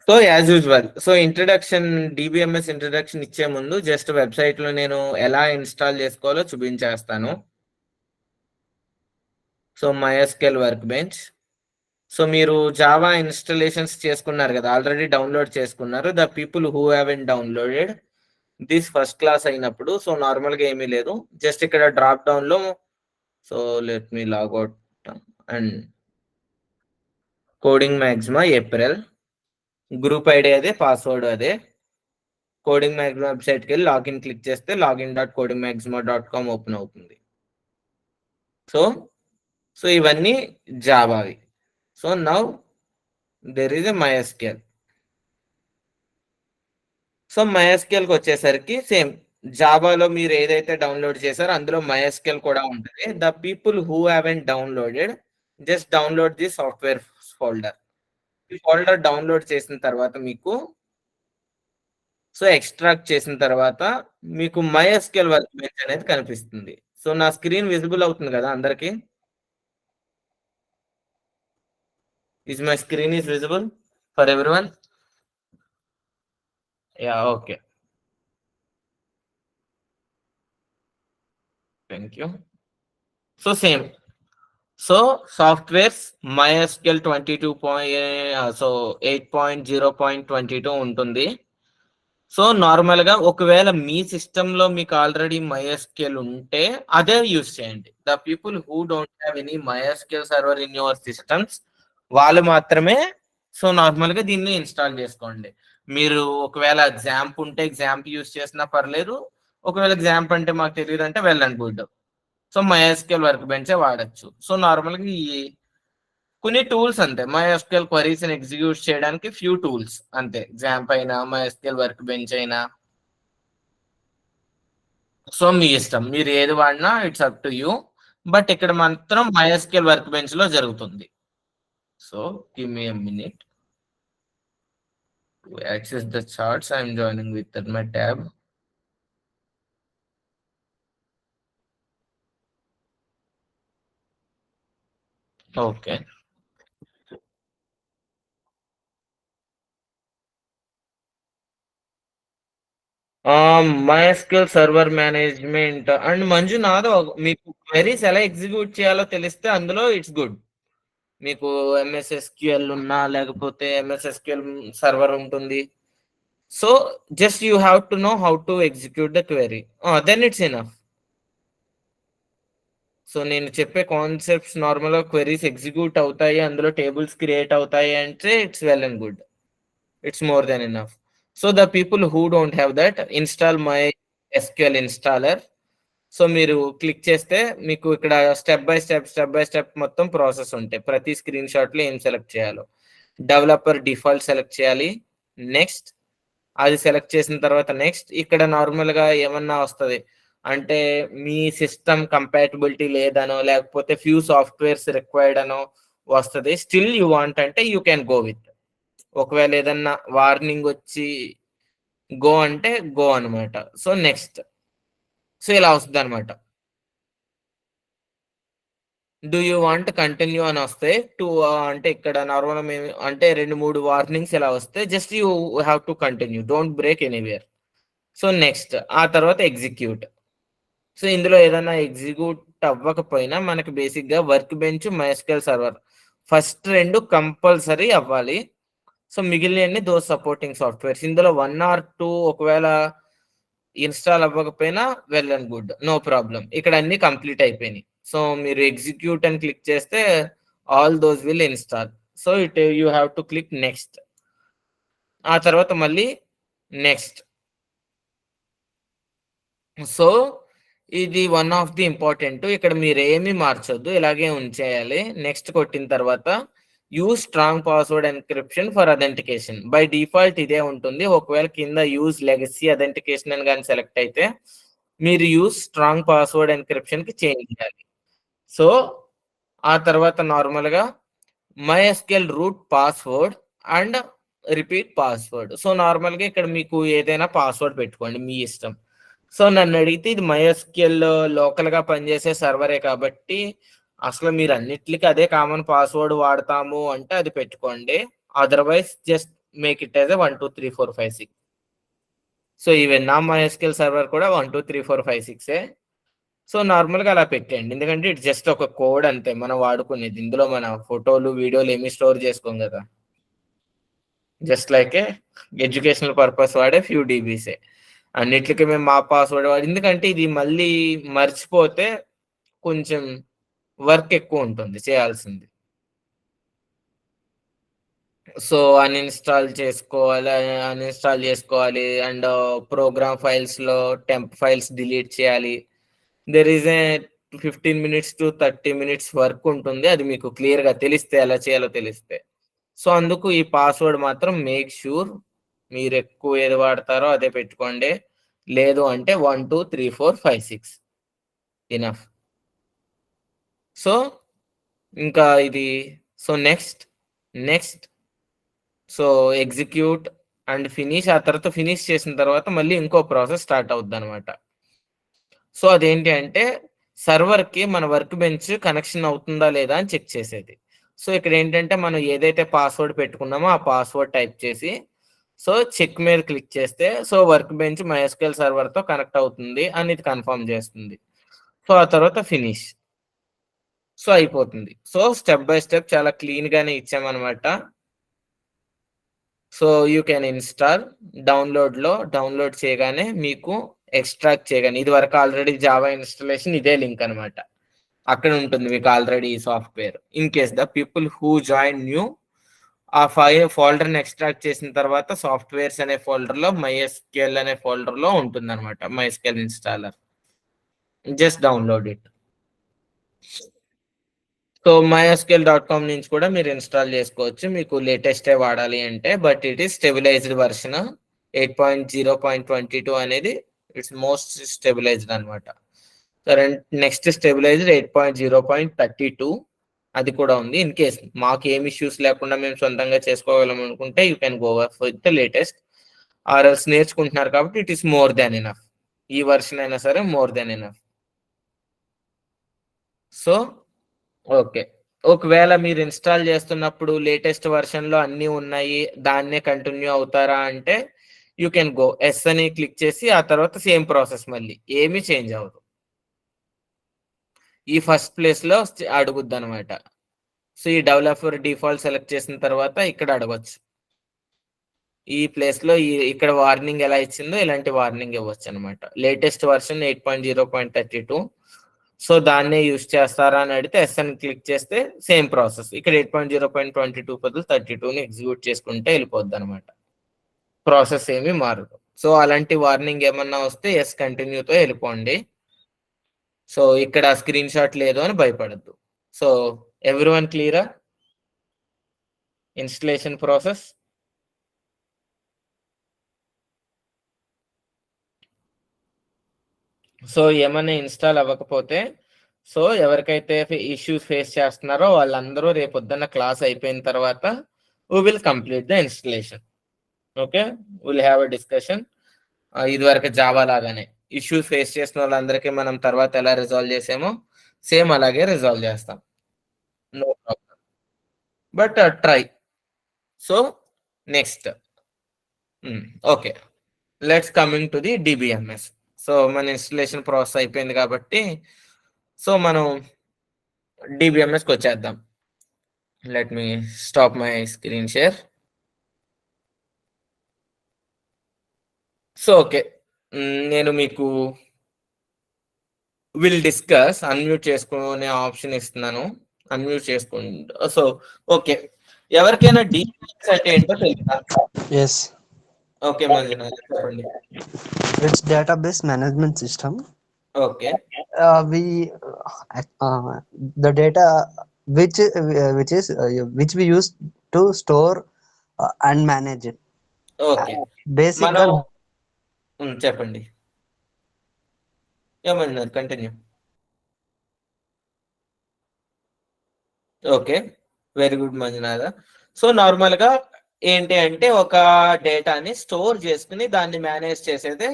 So as usual, so introduction, DBMS introduction ఇచ్చే ముందు just website లో నేను ఎలా ఇన్స్టాల్ చేసుకోవాలో చూపించేస్తాను. So MySQL work bench. So మీరు జావా ఇన్స్టాలేషన్స్ చేసుకున్నారు కదా, ఆల్రెడీ డౌన్లోడ్ చేసుకున్నారు. The people who have in downloaded this first class అయినప్పుడు, సో నార్మల్గా ఏమీ లేదు, జస్ట్ ఇక్కడ డ్రాప్ డౌన్ లో, so let me logout and coding మ్యాక్సిమా April, group ID అదే, పాస్వర్డ్ అదే. కోడింగ్ మ్యాక్సిమా వెబ్సైట్కి వెళ్ళి లాగిన్ క్లిక్ చేస్తే login.codingmaxima.com ఓపెన్ అవుతుంది. సో సో ఇవన్నీ జావావి. So now there is a MySQL. So MySQLకి వచ్చేసరికి సేమ్ జావాలో మీరు ఏదైతే డౌన్లోడ్ చేశారో అందులో MySQL కూడా ఉంటుంది. The people who haven't downloaded just download the software folder. ఈ ఫోల్డర్ డౌన్లోడ్ చేసిన తర్వాత మీకు, సో ఎక్స్ట్రాక్ట్ చేసిన తర్వాత మీకు MySQL వర్క్ బెంచ్ అనేది కనిపిస్తుంది. సో నా స్క్రీన్ విజిబుల్ అవుతుంది కదా అందరికి? Is my screen is visible for everyone? Yeah, okay, thank you. So same, so softwares MySQL 22 so 8.0.22 ఉంటుంది. సో నార్మల్ గా ఒకవేళ మీ సిస్టమ్ లో మీకు ఆల్రెడీ MySQL ఉంటే అదే యూస్ చేయండి. The people who don't have any MySQL server in your systems, వాళ్ళు మాత్రమే సో నార్మల్ గా దీన్ని ఇన్స్టాల్ చేసుకోండి. మీరు ఒకవేళ ఎగ్జాంప్ ఉంటే ఎగ్జాంప్ యూస్ చేసినా పర్లేదు, ఒకవేళ ఎగ్జాంప్ అంటే మాకు తెలియదు అంటే well and good. So MySQL work బెంచే వాడచ్చు. సో నార్మల్గా ఈ కొన్ని టూల్స్ అంతే, MySQL క్వరీస్ ఎగ్జిక్యూట్ చేయడానికి ఫ్యూ టూల్స్ అంతే, ఎగ్జాంప్ అయినా MySQL వర్క్ బెంచ్ అయినా. సో మీ ఇష్టం, మీరు ఏది వాడినా it's up to you. But ఇక్కడ మాత్రం MySQL వర్క్ బెంచ్ లో జరుగుతుంది. So give me a minute to access the charts. I'm joining with my tab. Okay, MySQL server management and Manjunath, మీకు క్వెరీస్ ఎలా ఎగ్జిక్యూట్ చేయాలో తెలిస్తే అందులో ఇట్స్ గుడ్. మీకు MSSQL ఉన్నా లేకపోతే MSSQL సర్వర్ ఉంటుంది. So just you have to know how to execute the query, then it's enough. So నేను చెప్పే కాన్సెప్ట్స్ నార్మల్గా క్వెరీస్ ఎగ్జిక్యూట్ అవుతాయి, అందులో టేబుల్స్ క్రియేట్ అవుతాయి అంటే it's well and good, it's more than enough. So the people who don't have that, install MySQL installer. So మీరు click చేస్తే మీకు ఇక్కడ స్టెప్ బై స్టెప్ మొత్తం ప్రాసెస్ ఉంటాయి. ప్రతి స్క్రీన్ షాట్ లో ఏం సెలెక్ట్ చేయాలో, డెవలపర్ డిఫాల్ట్ సెలెక్ట్ చేయాలి, నెక్స్ట్. అది సెలెక్ట్ చేసిన తర్వాత నెక్స్ట్. ఇక్కడ నార్మల్ గా ఏమన్నా వస్తుంది అంటే మీ సిస్టమ్ కంపాటబిలిటీ లేదనో లేకపోతే ఫ్యూ సాఫ్ట్వేర్స్ రిక్వైర్డ్ అనో వస్తుంది. స్టిల్ యూ వాంట్ అంటే యూ క్యాన్ గో విత్. ఒకవేళ ఏదన్నా వార్నింగ్ వచ్చి గో అంటే గో అనమాట. సో నెక్స్ట్, సో ఇలా వస్తుంది అనమాట. డూ యూ వాంట్ కంటిన్యూ అని వస్తే టూ అంటే ఇక్కడ నార్మల్ అంటే 2-3 వార్నింగ్స్ ఇలా వస్తే just you have to continue, don't break anywhere. So next, ఆ తర్వాత ఎగ్జిక్యూట్. సో ఇందులో ఏదైనా ఎగ్జిక్యూట్ అవ్వకపోయినా మనకి బేసిక్ గా work bench MySQL server first 2 compulsory అవ్వాలి. సో మిగిలిన దో సపోర్టింగ్ సాఫ్ట్వేర్స్, ఇందులో 1 or 2 ఒకవేళ ఇన్స్టాల్ అవ్వకపోయినా well and good, no problem. ఇక్కడ అన్ని కంప్లీట్ అయిపోయినాయి. సో మీరు ఎగ్జిక్యూట్ అని క్లిక్ చేస్తే all those will install. So you have to click next. ఆ తర్వాత మళ్ళీ నెక్స్ట్. సో ఇది వన్ ఆఫ్ ది ఇంపార్టెంట్. ఇక్కడ మీరు ఏమి మార్చొద్దు, ఇలాగే ఉంచేయాలి. నెక్స్ట్ కొట్టిన తర్వాత use strong password encryption for authentication. By default ఇదే ఉంటుంది. ఒకవేళ కింద యూజ్ లెగసీ అథెంటికేషన్ అని కానీ సెలెక్ట్ అయితే మీరు యూజ్ స్ట్రాంగ్ పాస్వర్డ్ ఎన్క్రిప్షన్ కి చేంజ్ చేయాలి. సో ఆ తర్వాత నార్మల్ గా MySQL route password and repeat password. So normal గా ఇక్కడ మీకు ఏదైనా పాస్వర్డ్ పెట్టుకోండి, మీ ఇష్టం. సో నన్ను అడిగితే ఇది MySQL లోకల్ గా పనిచేసే సర్వరే కాబట్టి అసలు మీరు అన్నిటికీ అదే కామన్ పాస్వర్డ్ వాడతాము అంటే అది పెట్టుకోండి. Otherwise just make it as 1 2 3 4 5 6. So even నా MySQL సర్వర్ కూడా 1 2 3 4 5 6. సో నార్మల్గా అలా పెట్టండి, ఎందుకంటే ఇట్ జస్ట్ ఒక కోడ్ అంతే మనం వాడుకునేది. ఇందులో మన ఫోటోలు వీడియోలు ఏమి స్టోర్ చేసుకోం కదా, జస్ట్ లైక్ ఏ ఎడ్యుకేషనల్ పర్పస్ వాడే ఫ్యూ డీబీసే. అన్నిటికీ మేము మా పాస్వర్డ్ వాడి, ఎందుకంటే ఇది మళ్ళీ మర్చిపోతే కొంచెం వర్క్ ఎక్కువ ఉంటుంది చేయాల్సింది. సో అన్ఇన్స్టాల్ చేసుకోవాలి అండ్ ప్రోగ్రామ్ ఫైల్స్లో టెంప్ ఫైల్స్ డిలీట్ చేయాలి. There is a 15 minutes to 30 minutes work ఉంటుంది, అది మీకు క్లియర్గా తెలిస్తే ఎలా చేయాలో తెలిస్తే. సో అందుకు ఈ పాస్వర్డ్ మాత్రం మేక్ షూర్ మీరు ఎక్కువ ఏది వాడతారో అదే పెట్టుకోండి, లేదు అంటే 1 2 3 4 5 6 ఇనఫ్. సో ఇంకా ఇది so next so execute and finish. ఆ తర్వాత ఫినిష్ చేసిన తర్వాత మళ్ళీ ఇంకో ప్రాసెస్ స్టార్ట్ అవుద్ది అనమాట. సో అదేంటి అంటే సర్వర్కి మన వర్క్ బెంచ్ కనెక్షన్ అవుతుందా లేదా అని చెక్ చేసేది. సో ఇక్కడ ఏంటంటే మనం ఏదైతే పాస్వర్డ్ పెట్టుకున్నామో ఆ పాస్వర్డ్ టైప్ చేసి సో చెక్ మీద క్లిక్ చేస్తే సో వర్క్ బెంచ్ MySQL సర్వర్తో కనెక్ట్ అవుతుంది అని ఇది కన్ఫర్మ్ చేస్తుంది. సో ఆ తర్వాత ఫినిష్. సో అయిపోతుంది. సో స్టెప్ బై స్టెప్ చాలా క్లీన్గానే ఇచ్చామన్నమాట. So you can install. Download చేయగానే మీకు ఎక్స్ట్రాక్ట్ చేయగానే ఇది వరకు ఆల్రెడీ జావా ఇన్స్టాలేషన్ ఇదే లింక్ అనమాట, అక్కడ ఉంటుంది మీకు ఆల్రెడీ ఈ software. In case the people who join new ఆ ఫోల్డర్ని ఎక్స్ట్రాక్ట్ చేసిన తర్వాత సాఫ్ట్వేర్స్ అనే ఫోల్డర్లో MySQL అనే ఫోల్డర్లో ఉంటుంది అనమాట MySQL installer. Just download it. So mysql.com నుంచి కూడా మీరు ఇన్స్టాల్ చేసుకోవచ్చు మీకు లేటెస్టే వాడాలి అంటే. But it is stabilised version 8.0.22 అనేది ఇట్స్ మోస్ట్ స్టెబిలైజ్డ్ అనమాట. నెక్స్ట్ స్టెబిలైజ్డ్ 8.0.32 అది కూడా ఉంది. ఇన్ కేస్ మాకు ఏం ఇష్యూస్ లేకుండా మేము సొంతంగా చేసుకోగలం అనుకుంటే you can go with the latest. ఆర్ఎల్స్ నేర్చుకుంటున్నారు కాబట్టి it is more than enough. ఈ వర్షన్ అయినా సరే more than enough. So okay, ఒకవేళ మీరు ఇన్స్టాల్ చేస్తున్నప్పుడు లేటెస్ట్ వర్షన్లో అన్నీ ఉన్నాయి దాన్నే కంటిన్యూ అవుతారా అంటే యూ కెన్ గో ఎస్ అని క్లిక్ చేసి ఆ తర్వాత సేమ్ ప్రాసెస్ మళ్ళీ ఏమీ చేంజ్ అవ్వదు. ఈ ఫస్ట్ ప్లేస్లో అడుగుద్ది అనమాట. సో ఈ డెవలపర్ డిఫాల్ట్ సెలెక్ట్ చేసిన తర్వాత ఇక్కడ అడగచ్చు, ఈ ప్లేస్లో ఇక్కడ వార్నింగ్ ఎలా ఇచ్చిందో ఇలాంటి వార్నింగ్ ఇవ్వచ్చు అనమాట. Latest version 8.0.32. సో దాన్నే యూజ్ చేస్తారా అని అడిగితే ఎస్ అని క్లిక్ చేస్తే సేమ్ ప్రాసెస్ ఇక్కడ 8.0.22 బదులు 32ని ఎగ్జిక్యూట్ చేసుకుంటే వెళ్ళిపోద్ది అనమాట, ప్రాసెస్ ఏమీ మారదు. సో అలాంటి వార్నింగ్ ఏమన్నా వస్తే ఎస్ కంటిన్యూతో వెళ్ళిపోండి. సో ఇక్కడ స్క్రీన్ షాట్ లేదు అని భయపడద్దు. సో ఎవ్రీవన్ క్లియరా ఇన్స్టలేషన్ ప్రాసెస్? సో ఏమైనా ఇన్స్టాల్ అవ్వకపోతే సో ఎవరికైతే ఇష్యూస్ ఫేస్ చేస్తున్నారో వాళ్ళందరూ రేపొద్దున్న క్లాస్ అయిపోయిన తర్వాత we will complete the installation. Okay, will have a discussion. ఇదివరకు జావా లాగానే ఇష్యూస్ ఫేస్ చేసిన వాళ్ళందరికీ మనం తర్వాత ఎలా రిజాల్వ్ చేసామో సేమ్ అలాగే రిజాల్వ్ చేస్తాం, no problem. But try. So next okay, let's coming to the DBMS. So మన ఇన్స్టలేషన్ ప్రాసెస్ అయిపోయింది కాబట్టి సో మనం DBMSకి వచ్చేద్దాం. Let me stop my screen share. So okay, నేను మీకు విల్ డిస్కస్ అన్మ్యూట్ చేసుకునే ఆప్షన్ ఇస్తున్నాను, అన్మ్యూట్ చేసుకుంటా. సో ఓకే, ఎవరికైనా DBMS అంటే ఏంటో తెలుసా? Yes, ఓకే మంజునాథ్ చెప్పండి. it's database management system. Okay We the data which which we use to store and manage it. Okay Basically, మనం చెప్పండి ఏమన్నారు, continue. Okay, very good Manjunatha. So నార్మల్గా ఏంటి అంటే ఒక డేటాని స్టోర్ చేసుకుని దాన్ని మేనేజ్ చేసేదే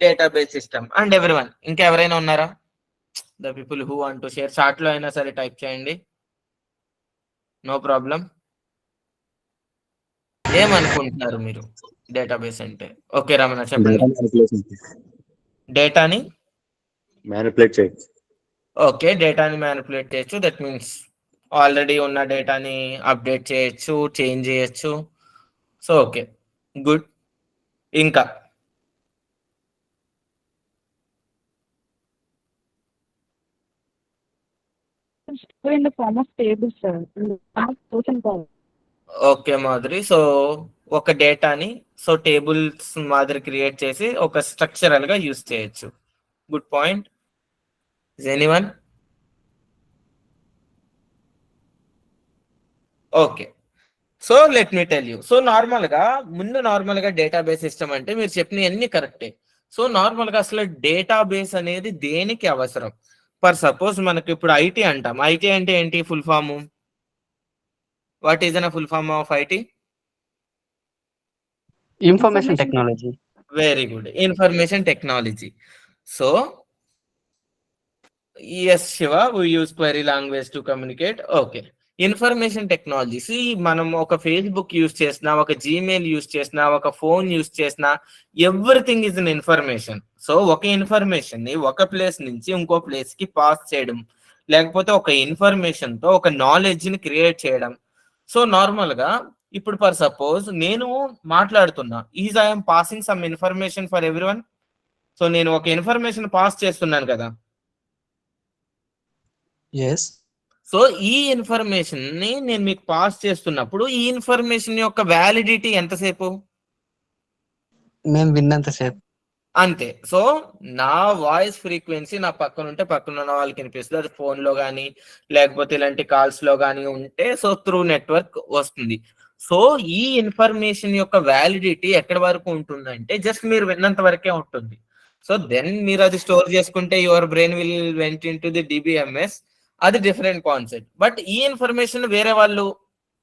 డేటాబేస్ సిస్టమ్. అండ్ ఎవ్రీవన్, ఇంకా ఎవరైనా ఉన్నారా? The people who want to share చాట్లో అయినా సరే టైప్ చేయండి, నో ప్రాబ్లం. ఏమనుకుంటున్నారు మీరు డేటాబేస్ అంటే? ఓకే రమణ చెప్పండి. డేటా మ్యానిపులేషన్ డేటాని మ్యానిపులేట్ చేయొచ్చు. ఓకే. డేటాని మ్యానిపులేట్ చేయొచ్చు. దట్ మీన్స్ ఆల్రెడీ ఉన్న డేటాని అప్డేట్ చేయొచ్చు, చేంజ్ చేయొచ్చు. So, okay. గుడ్. ఇంకా? Store in the form of tables, sir. In the form of rows and columns. Okay Madhuri. So, ఒక డేటాని టేబుల్స్ మాదిరి క్రియేట్ చేసి ఒక స్ట్రక్చరల్‌గా యూజ్ చేయొచ్చు. Good point. Is anyone? Okay. So, let me tell you. So, నార్మల్‌గా database system అంటే మీరు చెప్పినయన్నీ కరెక్టే. సో, నార్మల్‌గా అసలు డేటాబేస్ అనేది దేనికి అవసరం? ఫర్ సపోజ్ మనకిప్పుడు ఐటీ అంటాం. ఐటీ అంటే ఏంటి full form? What is the full form of IT? Information technology. Very good. Information technology. So, yes, Shiva, we use query language to communicate. Okay. Information technologies మనం ఒక Facebook use చేసినా, ఒక Gmail use చేసినా, ఒక phone use చేసినా, everything is an information. So ఒక information ని ఒక ప్లేస్ నుంచి ఇంకో ప్లేస్ కి పాస్ చేయడం, లేకపోతే ఒక ఇన్ఫర్మేషన్ తో ఒక నాలెడ్జ్ ని క్రియేట్ చేయడం. సో నార్మల్ గా ఇప్పుడు ఫర్ సపోజ్ నేను మాట్లాడుతున్నా, is I'm passing some information for everyone. So నేను ఒక ఇన్ఫర్మేషన్ పాస్ చేస్తున్నాను కదా. Yes. సో ఈ ఇన్ఫర్మేషన్ ని నేను మీకు పాస్ చేస్తున్నప్పుడు ఈ ఇన్ఫర్మేషన్ యొక్క వ్యాలిడిటీ ఎంతసేపు? మేము విన్నంతసేపు. అంతే. సో నా వాయిస్ ఫ్రీక్వెన్సీ నా పక్కన ఉంటే పక్కన ఉన్న వాళ్ళకి వినిపిస్తుంది. అది ఫోన్ లో కానీ లేకపోతే ఇలాంటి కాల్స్ లో కానీ ఉంటే సో త్రూ నెట్వర్క్ వస్తుంది. సో ఈ ఇన్ఫర్మేషన్ యొక్క వ్యాలిడిటీ ఎక్కడి వరకు ఉంటుందంటే జస్ట్ మీరు విన్నంత వరకే ఉంటుంది. సో దెన్ మీరు అది స్టోర్ చేసుకుంటే your brain will went in to the DBMS. అది డిఫరెంట్ కాన్సెప్ట్. బట్ ఈ ఇన్ఫర్మేషన్ వేరే వాళ్ళు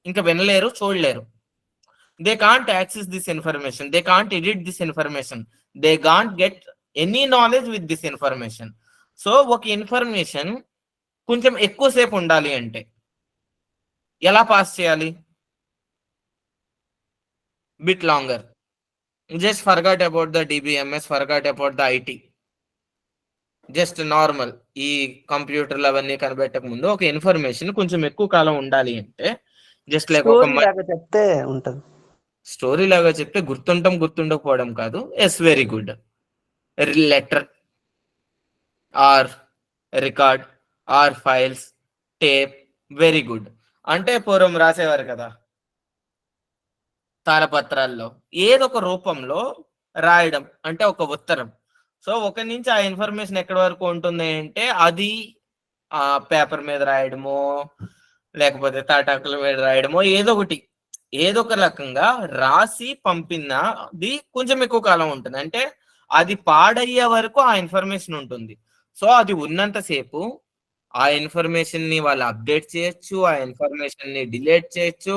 ఇంకా వినలేరు, చూడలేరు. They can't access this information, they can't edit this information, they can't get any knowledge with this information. So ఒక information కొంచెం ఎక్కువసేపు ఉండాలి అంటే ఎలా పాస్ చేయాలి? Bit longer. Just forgot about the DBMS, forgot about the IT. Just normal ఈ కంప్యూటర్లు అవన్నీ కనిపెట్టక ముందు ఒక ఇన్ఫర్మేషన్ కొంచెం ఎక్కువ కాలం ఉండాలి అంటే జస్ట్ లైక్ ఒక చెప్తే ఉంటది. స్టోరీ లాగా చెప్తే గుర్తుండకపోవడం కాదు. Yes, very good. Letter or record or files, tape. Very good. అంటే పూర్వం రాసేవారు కదా తాళపత్రాల్లో, ఏదొక రూపంలో రాయడం అంటే ఒక ఉత్తరం. సో ఒక నుంచి ఆ ఇన్ఫర్మేషన్ ఎక్కడి వరకు ఉంటుంది అంటే అది ఆ పేపర్ మీద రాయడమో లేకపోతే తాటాకుల మీద రాయడమో ఏదో ఒక రకంగా రాసి పంపినది కొంచెం ఎక్కువ కాలం ఉంటుంది. అంటే అది పాడయ్యే వరకు ఆ ఇన్ఫర్మేషన్ ఉంటుంది. సో అది ఉన్నంతసేపు ఆ ఇన్ఫర్మేషన్ ని వాళ్ళు అప్డేట్ చేయొచ్చు, ఆ ఇన్ఫర్మేషన్ ని డిలీట్ చేయొచ్చు,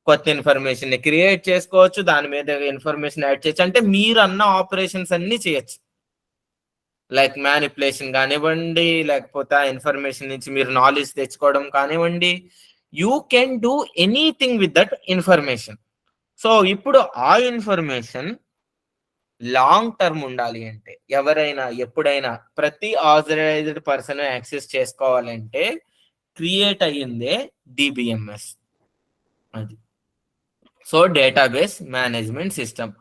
కొత్త ఇన్ఫర్మేషన్ ని క్రియేట్ చేసుకోవచ్చు, దాని మీద ఇన్ఫర్మేషన్ యాడ్ చేయొచ్చు. అంటే మీరు అన్న ఆపరేషన్స్ అన్ని చేయొచ్చు. లైక్ మ్యానిపులేషన్ కానివ్వండి, లేకపోతే ఆ ఇన్ఫర్మేషన్ నుంచి మీరు నాలెడ్జ్ తెచ్చుకోవడం కానివ్వండి. You can do anything with that information. So ఇప్పుడు ఆ ఇన్ఫర్మేషన్ లాంగ్ టర్మ్ ఉండాలి అంటే ఎవరైనా ఎప్పుడైనా ప్రతి ఆథరైజ్డ్ పర్సన్ యాక్సెస్ చేసుకోవాలంటే క్రియేట్ అయ్యిందే డిబిఎంఎస్. అది సో డేటాబేస్ మేనేజ్మెంట్ సిస్టమ్.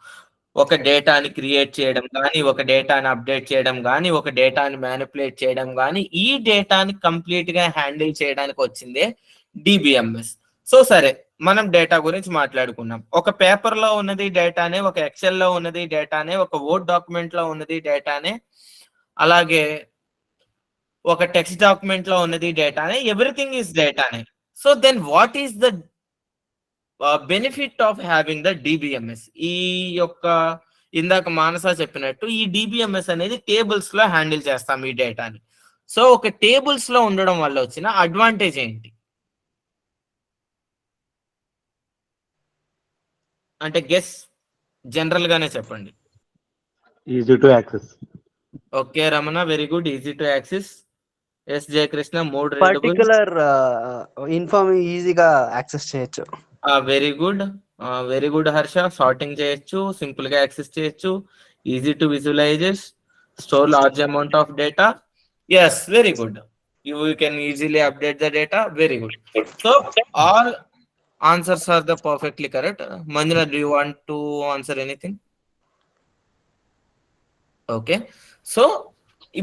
ఒక డేటాని క్రియేట్ చేయడం కానీ, ఒక డేటాని అప్డేట్ చేయడం కానీ, ఒక డేటాని మ్యానిపులేట్ చేయడం కానీ, ఈ డేటాని కంప్లీట్ గా హ్యాండిల్ చేయడానికి వచ్చిందే డిబిఎంఎస్. సో సరే, మనం డేటా గురించి మాట్లాడుకున్నాం. ఒక పేపర్ లో ఉన్నది డేటానే, ఒక ఎక్సెల్ లో ఉన్నది డేటానే, ఒక వర్డ్ డాక్యుమెంట్ లో ఉన్నది డేటానే, అలాగే ఒక టెక్స్ట్ డాక్యుమెంట్ లో ఉన్నది డేటానే. ఎవ్రీథింగ్ ఈస్ డేటానే. So then what is the benefit of having the DBMS? ఈ యొక్క ఇందాక మానస చెప్పినట్టు ఈ డిబిఎంఎస్ అనేది టేబుల్స్ లో హ్యాండిల్ చేస్తాం ఈ డేటాని. సో ఒక టేబుల్స్ లో ఉండడం వల్ల వచ్చిన అడ్వాంటేజ్ ఏంటి అంటే గెస్ జనరల్ గానే చెప్పండి. Easy to access. Okay Ramana, very good. Easy to access. Yes Jayakrishna, మూడు పర్టికులర్ ఇన్ఫార్మ్ ఈజీగా యాక్సెస్ చేయొచ్చు. Very good. Very good Harsha. Sorting చేయొచ్చు, సింపుల్ గా యాక్సెస్ చేయొచ్చు, easy to visualises, store large amount of data. Yes, very good. You can easily update the data. Very good. So all answers are the perfectly correct. Manjula, do you want to answer anything? Okay. So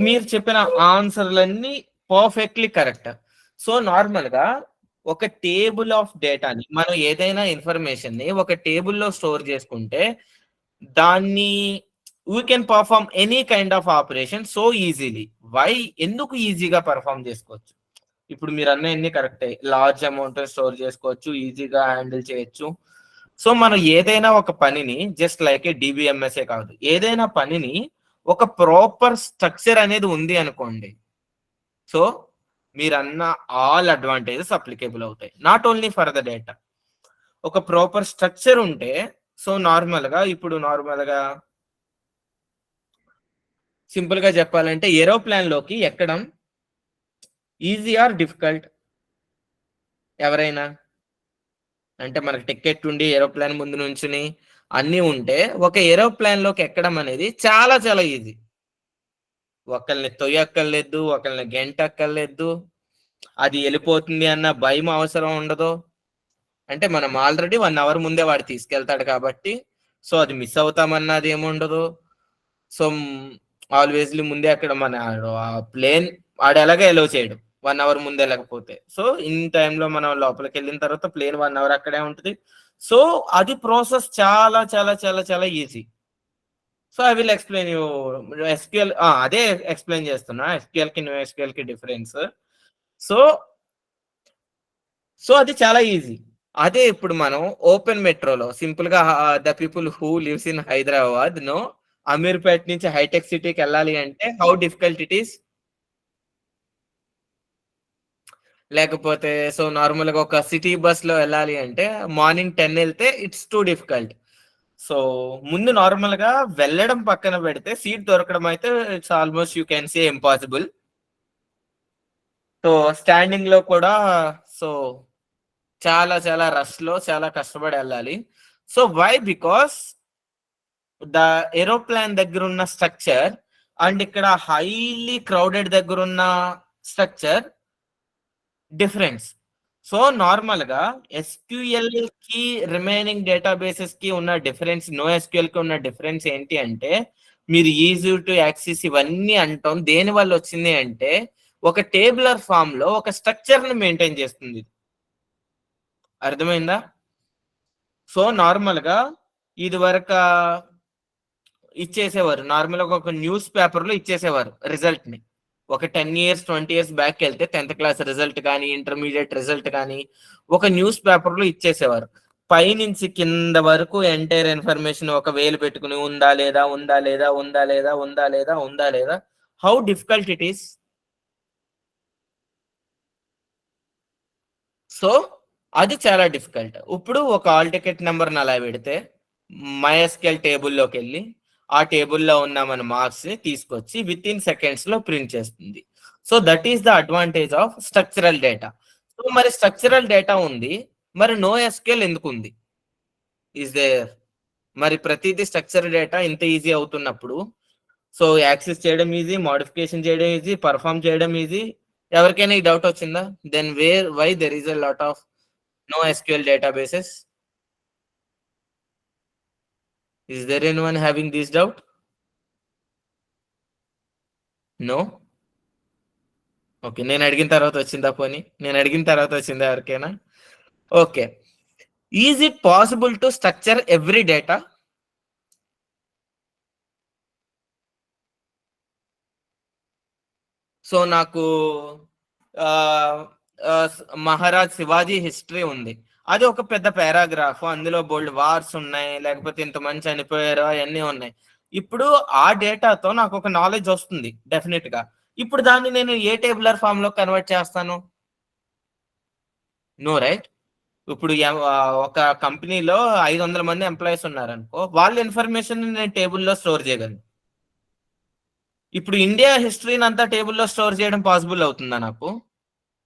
మీరు చెప్పిన ఆన్సర్లన్నీ perfectly correct. So normal గా ఒక table of డేటాని, మనం ఏదైనా information ని ఒక టేబుల్లో స్టోర్ చేసుకుంటే దాన్ని we can perform any kind of operation so easily. Why? ఎందుకు ఈజీగా పర్ఫార్మ్ చేసుకోవచ్చు? ఇప్పుడు మీరు అన్న ఎన్ని కరెక్టే. లార్జ్ అమౌంట్ స్టోర్ చేసుకోవచ్చు, ఈజీగా హ్యాండిల్ చేయొచ్చు. సో మనం ఏదైనా ఒక పనిని జస్ట్ లైక్ ఏ డిబిఎంఎస్ఏ కాదు, ఏదైనా పనిని ఒక ప్రాపర్ స్ట్రక్చర్ అనేది ఉంది అనుకోండి, సో మీరన్న ఆల్ అడ్వాంటేజెస్ అప్లికేబుల్ అవుతాయి, not only for the data. ఒక ప్రాపర్ స్ట్రక్చర్ ఉంటే, సో నార్మల్ గా ఇప్పుడు నార్మల్ గా సింపుల్ గా చెప్పాలంటే ఏరోప్లేన్ లోకి ఎక్కడం ఈజీ ఆర్ డిఫికల్ట్? ఎవరైనా అంటే మనకి టికెట్ ఉండి ఏరోప్లేన్ ముందు నుంచుని అన్నీ ఉంటే ఒక ఏరోప్లేన్ లోకి ఎక్కడం అనేది చాలా చాలా ఈజీ. ఒకళ్ళని తొయ్యక్కర్లేదు, ఒకళ్ళని గెంటక్కర్లేదు, అది వెళ్ళిపోతుంది అన్న భయం అవసరం ఉండదు. అంటే మనం ఆల్రెడీ 1 hour ముందే వాడు తీసుకెళ్తాడు కాబట్టి, సో అది మిస్ అవుతామన్నది ఏముండదు. సో ఆల్వేస్లీ ముందే అక్కడ మన ప్లేన్ ఆడు ఎలాగ ఎలో చేయడం 1 hour ముందే లేకపోతే, సో ఇన్ టైంలో మనం లోపలికి వెళ్ళిన తర్వాత ప్లేన్ 1 hour అక్కడే ఉంటుంది. సో అది ప్రాసెస్ చాలా చాలా చాలా చాలా easy. So I will explain you SQL. అదే ఎక్స్ప్లెయిన్ చేస్తున్నా, ఎస్క్యూఎల్ కి న్యూ ఎస్క్యూఎల్ కి డిఫరెన్స్. సో సో అది చాలా ఈజీ. అదే ఇప్పుడు మనం ఓపెన్ మెట్రోలో సింపుల్ గా the people who lives in Hyderabad no Ameerpet నుంచి హైటెక్ సిటీకి వెళ్ళాలి అంటే హౌ డిఫికల్ట్ ఇట్ ఈస్. లేకపోతే సో నార్మల్ గా ఒక సిటీ బస్ లో వెళ్ళాలి అంటే మార్నింగ్ 10 వెళ్తే ఇట్స్ టూ డిఫికల్ట్. సో ముందు నార్మల్ గా వెళ్ళడం పక్కన పెడితే సీట్ దొరకడం అయితే it's almost you can say impossible. So standing లో కూడా సో చాలా చాలా రష్ లో చాలా కష్టపడి వెళ్ళాలి. So why? Because the aeroplane దగ్గర ఉన్న స్ట్రక్చర్ అండ్ ఇక్కడ హైలీ క్రౌడెడ్ దగ్గర ఉన్న స్ట్రక్చర్ డిఫరెన్స్. సో నార్మల్ గా ఎస్క్యూఎల్ కి రిమైనింగ్ డేటాబేసెస్ కి ఉన్న డిఫరెన్స్, నో ఎస్క్యూఎల్ కి ఉన్న డిఫరెన్స్ ఏంటి అంటే, మీరు ఈజీ టు యాక్సెస్ ఇవన్నీ అంటాం దేని వల్ల వచ్చింది అంటే, ఒక టేబులర్ ఫామ్ లో ఒక స్ట్రక్చర్ ని మెయింటైన్ చేస్తుంది. అర్థమైందా? సో నార్మల్ గా ఇది వరకు ఇచ్చేసేవారు, నార్మల్ గా ఒక న్యూస్ పేపర్ లో ఇచ్చేసేవారు రిజల్ట్ ని. ఒక 10 years 20 years బ్యాక్ వెళ్తే 10th క్లాస్ రిజల్ట్ కానీ ఇంటర్మీడియట్ రిజల్ట్ కానీ ఒక న్యూస్ పేపర్ లో ఇచ్చేసేవారు. పైనుంచి కింద వరకు ఎంటైర్ ఇన్ఫర్మేషన్ ఒక వేలు పెట్టుకుని ఉందా లేదా ఉందా లేదా ఉందా లేదా ఉందా లేదా ఉందా లేదా. How difficult it is. So అది చాలా డిఫికల్ట్. ఇప్పుడు ఒక ఆల్ టికెట్ నెంబర్ అలా పెడితే MySQL టేబుల్లోకి వెళ్ళి ఆ టేబుల్లో ఉన్న మన మార్క్స్ ని తీసుకొచ్చి విత్ ఇన్ సెకండ్స్ లో ప్రింట్ చేస్తుంది. So that is the advantage of structural data. So మరి స్ట్రక్చరల్ డేటా ఉంది, మరి నో ఎస్క్యూఎల్ ఎందుకు ఉంది? Is there? మరి ప్రతిదీ స్ట్రక్చర్ డేటా ఇంత ఈజీ అవుతున్నప్పుడు, సో యాక్సెస్ చేయడం ఈజీ, మోడిఫికేషన్ చేయడం ఈజీ, పర్ఫామ్ చేయడం ఈజీ. ఎవరికైనా ఈ డౌట్ వచ్చిందా? Then why there is a lot of NoSQL databases? Is there anyone having this doubt? No? Okay, నేను అడిగిన తర్వాత వచ్చిందా? పోనీ నేను అడిగిన తర్వాత వచ్చిందా ఎవరికైనా? Okay. Is it possible to structure every data? So నాకు మహారాజ్ శివాజీ హిస్టరీ ఉంది, అది ఒక పెద్ద పారాగ్రాఫ్, అందులో బోల్డ్ వార్స్ ఉన్నాయి, లేకపోతే ఇంతమంది చనిపోయారు, అవన్నీ ఉన్నాయి. ఇప్పుడు ఆ డేటాతో నాకు ఒక నాలెడ్జ్ వస్తుంది డెఫినెట్ గా. ఇప్పుడు దాన్ని నేను ఏ టేబులర్ ఫామ్ లో కన్వర్ట్ చేస్తాను? No, right? ఇప్పుడు ఒక కంపెనీలో 500 మంది ఎంప్లాయీస్ ఉన్నారనుకో, వాళ్ళ ఇన్ఫర్మేషన్ నేను టేబుల్లో స్టోర్ చేయగలను. ఇప్పుడు ఇండియా హిస్టరీని అంతా టేబుల్లో స్టోర్ చేయడం పాసిబుల్ అవుతుందా నాకు?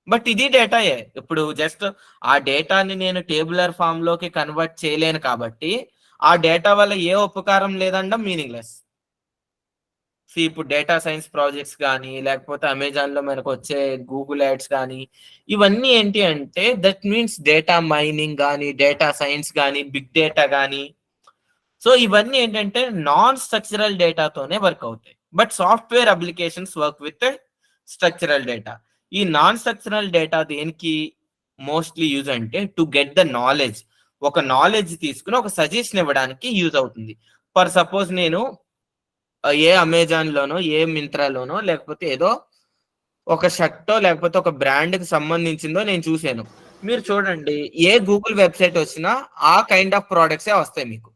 బట్ ఇది డేటాయే. ఇప్పుడు జస్ట్ ఆ డేటాని నేను టేబులర్ ఫామ్ లోకి కన్వర్ట్ చేయలేను కాబట్టి ఆ డేటా వల్ల ఏ ఉపకారం లేదండం మీనింగ్లెస్. ఇప్పుడు డేటా సైన్స్ ప్రాజెక్ట్స్ కానీ లేకపోతే అమెజాన్ లో మనకు వచ్చే గూగుల్ యాడ్స్ కానీ ఇవన్నీ ఏంటి అంటే దట్ మీన్స్ డేటా మైనింగ్ కానీ డేటా సైన్స్ కానీ బిగ్ డేటా కానీ. సో ఇవన్నీ ఏంటంటే నాన్ స్ట్రక్చరల్ డేటాతోనే వర్క్ అవుతాయి. But software applications work with structural data. ఈ నాన్ స్ట్రక్చరల్ డేటా దేనికి మోస్ట్లీ యూజ్ అంటే టు గెట్ ద నాలెడ్జ్. ఒక నాలెడ్జ్ తీసుకుని ఒక సజెషన్ ఇవ్వడానికి యూజ్ అవుతుంది. ఫర్ సపోజ్ నేను ఏ అమెజాన్ లోనో ఏ మింత్రాలోనో లేకపోతే ఏదో ఒక షర్టో లేకపోతే ఒక బ్రాండ్ కి సంబంధించిందో నేను చూశాను. మీరు చూడండి ఏ గూగుల్ వెబ్సైట్ వచ్చినా ఆ కైండ్ ఆఫ్ ప్రోడక్ట్సే వస్తాయి మీకు.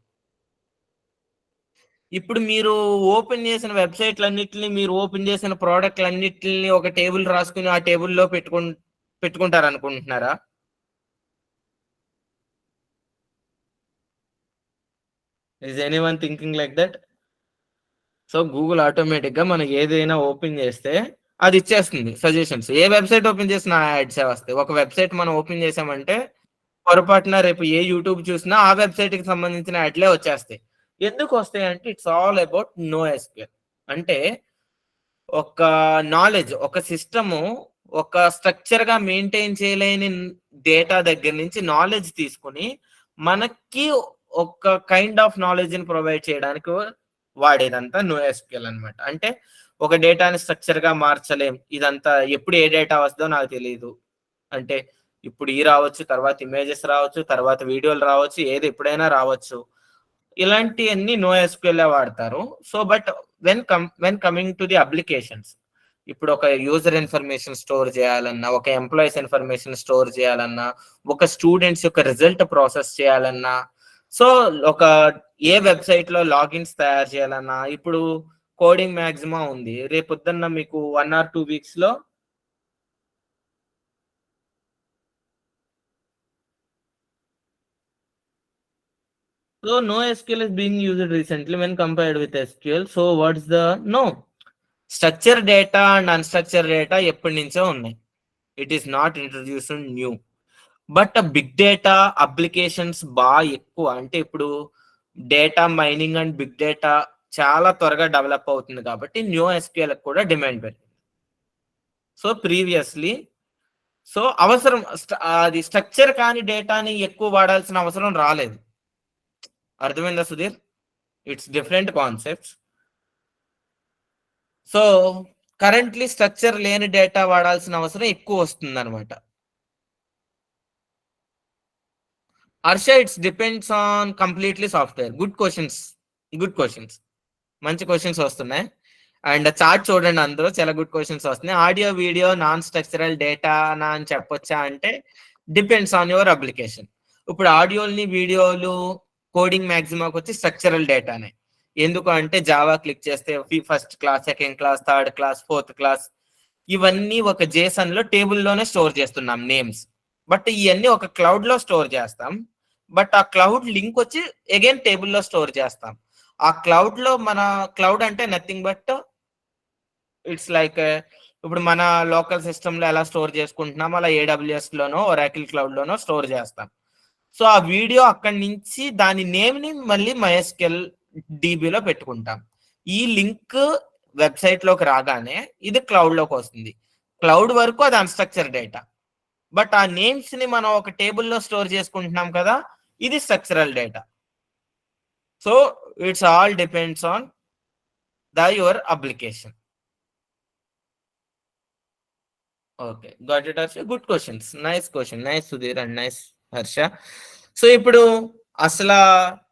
ఇప్పుడు మీరు ఓపెన్ చేసిన వెబ్సైట్లన్నిటిని మీరు ఓపెన్ చేసిన ప్రోడక్ట్లన్నిటిని ఒక టేబుల్ రాసుకుని ఆ టేబుల్లో పెట్టుకుంటారు అనుకుంటున్నారా? Is anyone thinking like that? So Google automatic గా మనకి ఏదైనా ఓపెన్ చేస్తే అది ఇచ్చేస్తుంది సజెషన్స్. ఏ వెబ్సైట్ ఓపెన్ చేసినా యాడ్స్ వస్తాయి. ఒక వెబ్సైట్ మనం ఓపెన్ చేసామంటే పొరపాటున రేపు ఏ యూట్యూబ్ చూసినా ఆ వెబ్సైట్ కి సంబంధించిన యాడ్లే వచ్చేస్తాయి. ఎందుకు వస్తాయి అంటే ఇట్స్ ఆల్ అబౌట్ NoSQL. అంటే ఒక నాలెడ్జ్, ఒక సిస్టము ఒక స్ట్రక్చర్ గా మెయింటైన్ చేయలేని డేటా దగ్గర నుంచి నాలెడ్జ్ తీసుకుని మనకి ఒక కైండ్ ఆఫ్ నాలెడ్జ్ ని ప్రొవైడ్ చేయడానికి వాడేదంతా NoSQL అనమాట. అంటే ఒక డేటాని స్ట్రక్చర్ గా మార్చలేం. ఇదంతా ఎప్పుడు ఏ డేటా వస్తుందో నాకు తెలియదు. అంటే ఇప్పుడు ఈ రావచ్చు, తర్వాత ఇమేజెస్ రావచ్చు, తర్వాత వీడియోలు రావచ్చు, ఏది ఎప్పుడైనా రావచ్చు. ఇలాంటివన్నీ NoSQL వాడతారు. So but when coming to the applications, ఇప్పుడు ఒక యూజర్ ఇన్ఫర్మేషన్ స్టోర్ చేయాలన్నా, ఒక ఎంప్లాయీస్ ఇన్ఫర్మేషన్ స్టోర్ చేయాలన్నా, ఒక స్టూడెంట్స్ యొక్క రిజల్ట్ ప్రాసెస్ చేయాలన్నా, సో ఒక ఏ వెబ్సైట్ లో లాగిన్స్ తయారు చేయాలన్నా, ఇప్పుడు కోడింగ్ మ్యాక్సిమా ఉంది. రేపొద్దున్న మీకు 1 or 2 weeks లో so NoSQL is being used recently when compared with SQL. So what's the structure data and unstructured data ఎప్పటి నుంచో ఉన్నాయి. It is not introduced new. But big data applications బాగా ఎక్కువ. అంటే ఇప్పుడు data mining and big data చాలా త్వరగా develop అవుతుంది కాబట్టి NoSQL కూడా డిమాండ్ పెరిగింది. సో ప్రీవియస్లీ సో అవసరం అది స్ట్రక్చర్ కాని డేటాని ఎక్కువ వాడాల్సిన అవసరం రాలేదు. అర్థమైందా Sudheer? It's different concepts. So currently structure లేని డేటా వాడాల్సిన అవసరం ఎక్కువ వస్తుంది అనమాట. Harsha, it's depends on completely software. Good questions, మంచి క్వశ్చన్స్ వస్తున్నాయి. అండ్ చార్ట్ చూడండి, అందరూ చాలా గుడ్ క్వశ్చన్స్ వస్తున్నాయి. Audio video non structural data అని చెప్పొచ్చా అంటే డిపెండ్స్ ఆన్ యువర్ అప్లికేషన్. ఇప్పుడు ఆడియోని వీడియోలు కోడింగ్ మ్యాక్సిమాకి వచ్చి స్ట్రక్చరల్ డేటానే. ఎందుకు అంటే జావా క్లిక్ చేస్తే first class, second class, third class, fourth class ఇవన్నీ ఒక జేసన్ లో టేబుల్లోనే స్టోర్ చేస్తున్నాం నేమ్స్. బట్ ఇవన్నీ ఒక క్లౌడ్ లో స్టోర్ చేస్తాం. బట్ ఆ క్లౌడ్ లింక్ వచ్చి అగైన్ టేబుల్లో స్టోర్ చేస్తాం. ఆ క్లౌడ్ లో మన క్లౌడ్ అంటే నథింగ్ బట్ ఇట్స్ లైక్ ఇప్పుడు మన లోకల్ సిస్టమ్ లో ఎలా స్టోర్ చేసుకుంటున్నాం అలా AWS లోనో ఒరాకిల్ క్లౌడ్ లోనో స్టోర్ చేస్తాం. సో ఆ వీడియో అక్కడి నుంచి దాని నేమ్ ని మళ్ళీ MySQL DBలో పెట్టుకుంటాం. ఈ లింక్ వెబ్సైట్ లోకి రాగానే ఇది క్లౌడ్ లోకి వస్తుంది. క్లౌడ్ వరకు అది అన్స్ట్రక్చర్ డేటా. బట్ ఆ నేమ్స్ ని మనం ఒక టేబుల్లో స్టోర్ చేసుకుంటున్నాం కదా, ఇది structural data. So it's all depends on your application. Okay, got it Harsha. Good questions, nice question, nice Sudheer and nice Harsha. So ఇప్పుడు అసలు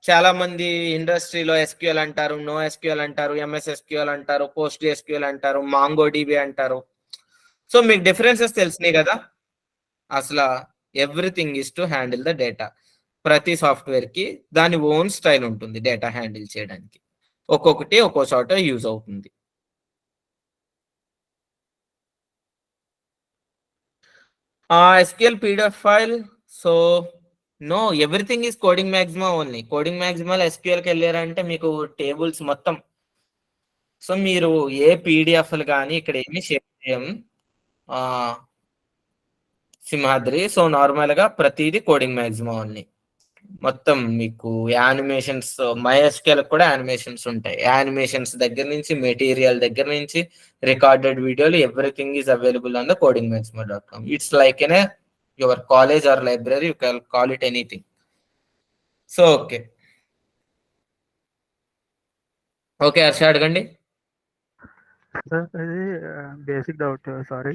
చాలా మంది ఇండస్ట్రీలో SQL అంటారు, NoSQL అంటారు, MS SQL అంటారు, PostgreSQL అంటారు, MongoDB అంటారు. సో మీకు డిఫరెన్సెస్ తెలిసినాయి కదా. అసలు everything is to handle the data. ప్రతి సాఫ్ట్వేర్ కి దాని ఓన్ స్టైల్ ఉంటుంది డేటా హ్యాండిల్ చేయడానికి. ఒక్కొక్కటి ఒక్కో చోట యూజ్ అవుతుంది. SQL PDF file. So no, everything is coding maxima only. Coding maxima SQL కి వెళ్ళారంటే మీకు టేబుల్స్ మొత్తం. సో మీరు ఏ PDFలు కానీ ఇక్కడ ఏమి షేర్ చేయం. సింహాద్రి. సో నార్మల్ గా ప్రతిదీ కోడింగ్ మ్యాక్సిమం ఓన్లీ. మొత్తం మీకు యానిమేషన్స్, MySQL కూడా యానిమేషన్స్ ఉంటాయి. యానిమేషన్స్ దగ్గర నుంచి, మెటీరియల్ దగ్గర నుంచి, రికార్డెడ్ వీడియోలు, everything is available on the codingmaximo.com. It's like an your college are library, you can call it anything. So okay Harsha అడగండి. సార్ ఇది basic doubt, sorry.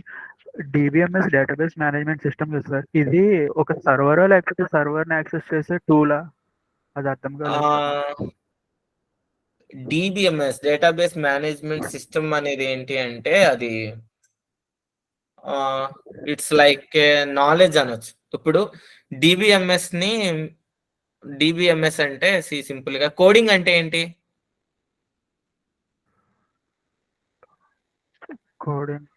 DBMS database management system కదా sir, ఇది ఒక సర్వరా లేకపోతే సర్వర్ని access చేసే టూలా? అది అర్థం కాలేదు. డిబిఎంఎస్ డేటాబేస్ మేనేజ్మెంట్ సిస్టమ్ అనేది ఏంటి అంటే అది ఇట్స్ లైక్ నాలెడ్జ్ అనొచ్చు. ఇప్పుడు డిబిఎంఎస్ అంటే సింపుల్ గా కోడింగ్ అంటే ఏంటి? Coding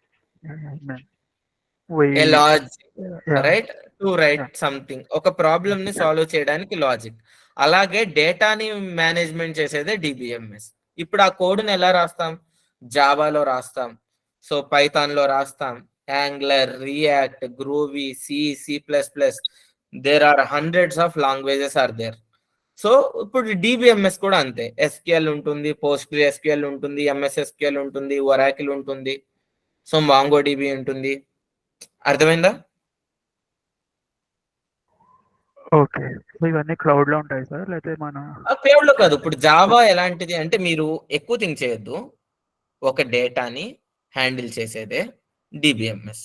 right, to write something, ఒక ప్రాబ్లమ్ ని సాల్వ్ చేయడానికి లాజిక్. అలాగే డేటాని మేనేజ్మెంట్ చేసేదే డిబిఎంఎస్. ఇప్పుడు ఆ కోడ్ని ఎలా రాస్తాం? జావాలో రాస్తాం, సో పైథాన్ లో రాస్తాం, Angular, React, Groovy, C++, there are hundreds of languages are there. So ఇప్పుడు డిబిఎంఎస్ కూడా అంతే. SQL ఉంటుంది, PostgreSQL ఉంటుంది, MS SQL ఉంటుంది, Oracle ఉంటుంది, సో MongoDB ఉంటుంది. అర్థమైందా? ఓకే, ఇవన్నీ క్లౌడ్ లో ఉంటాయి సార్, లేకపోతే మన క్లౌడ్ లో కాదు. ఇప్పుడు జావా ఎలాంటిది అంటే మీరు ఎక్కువ థింక్ చేయొద్దు, ఒక డేటాని హ్యాండిల్ చేసేదే డిబిఎంఎస్.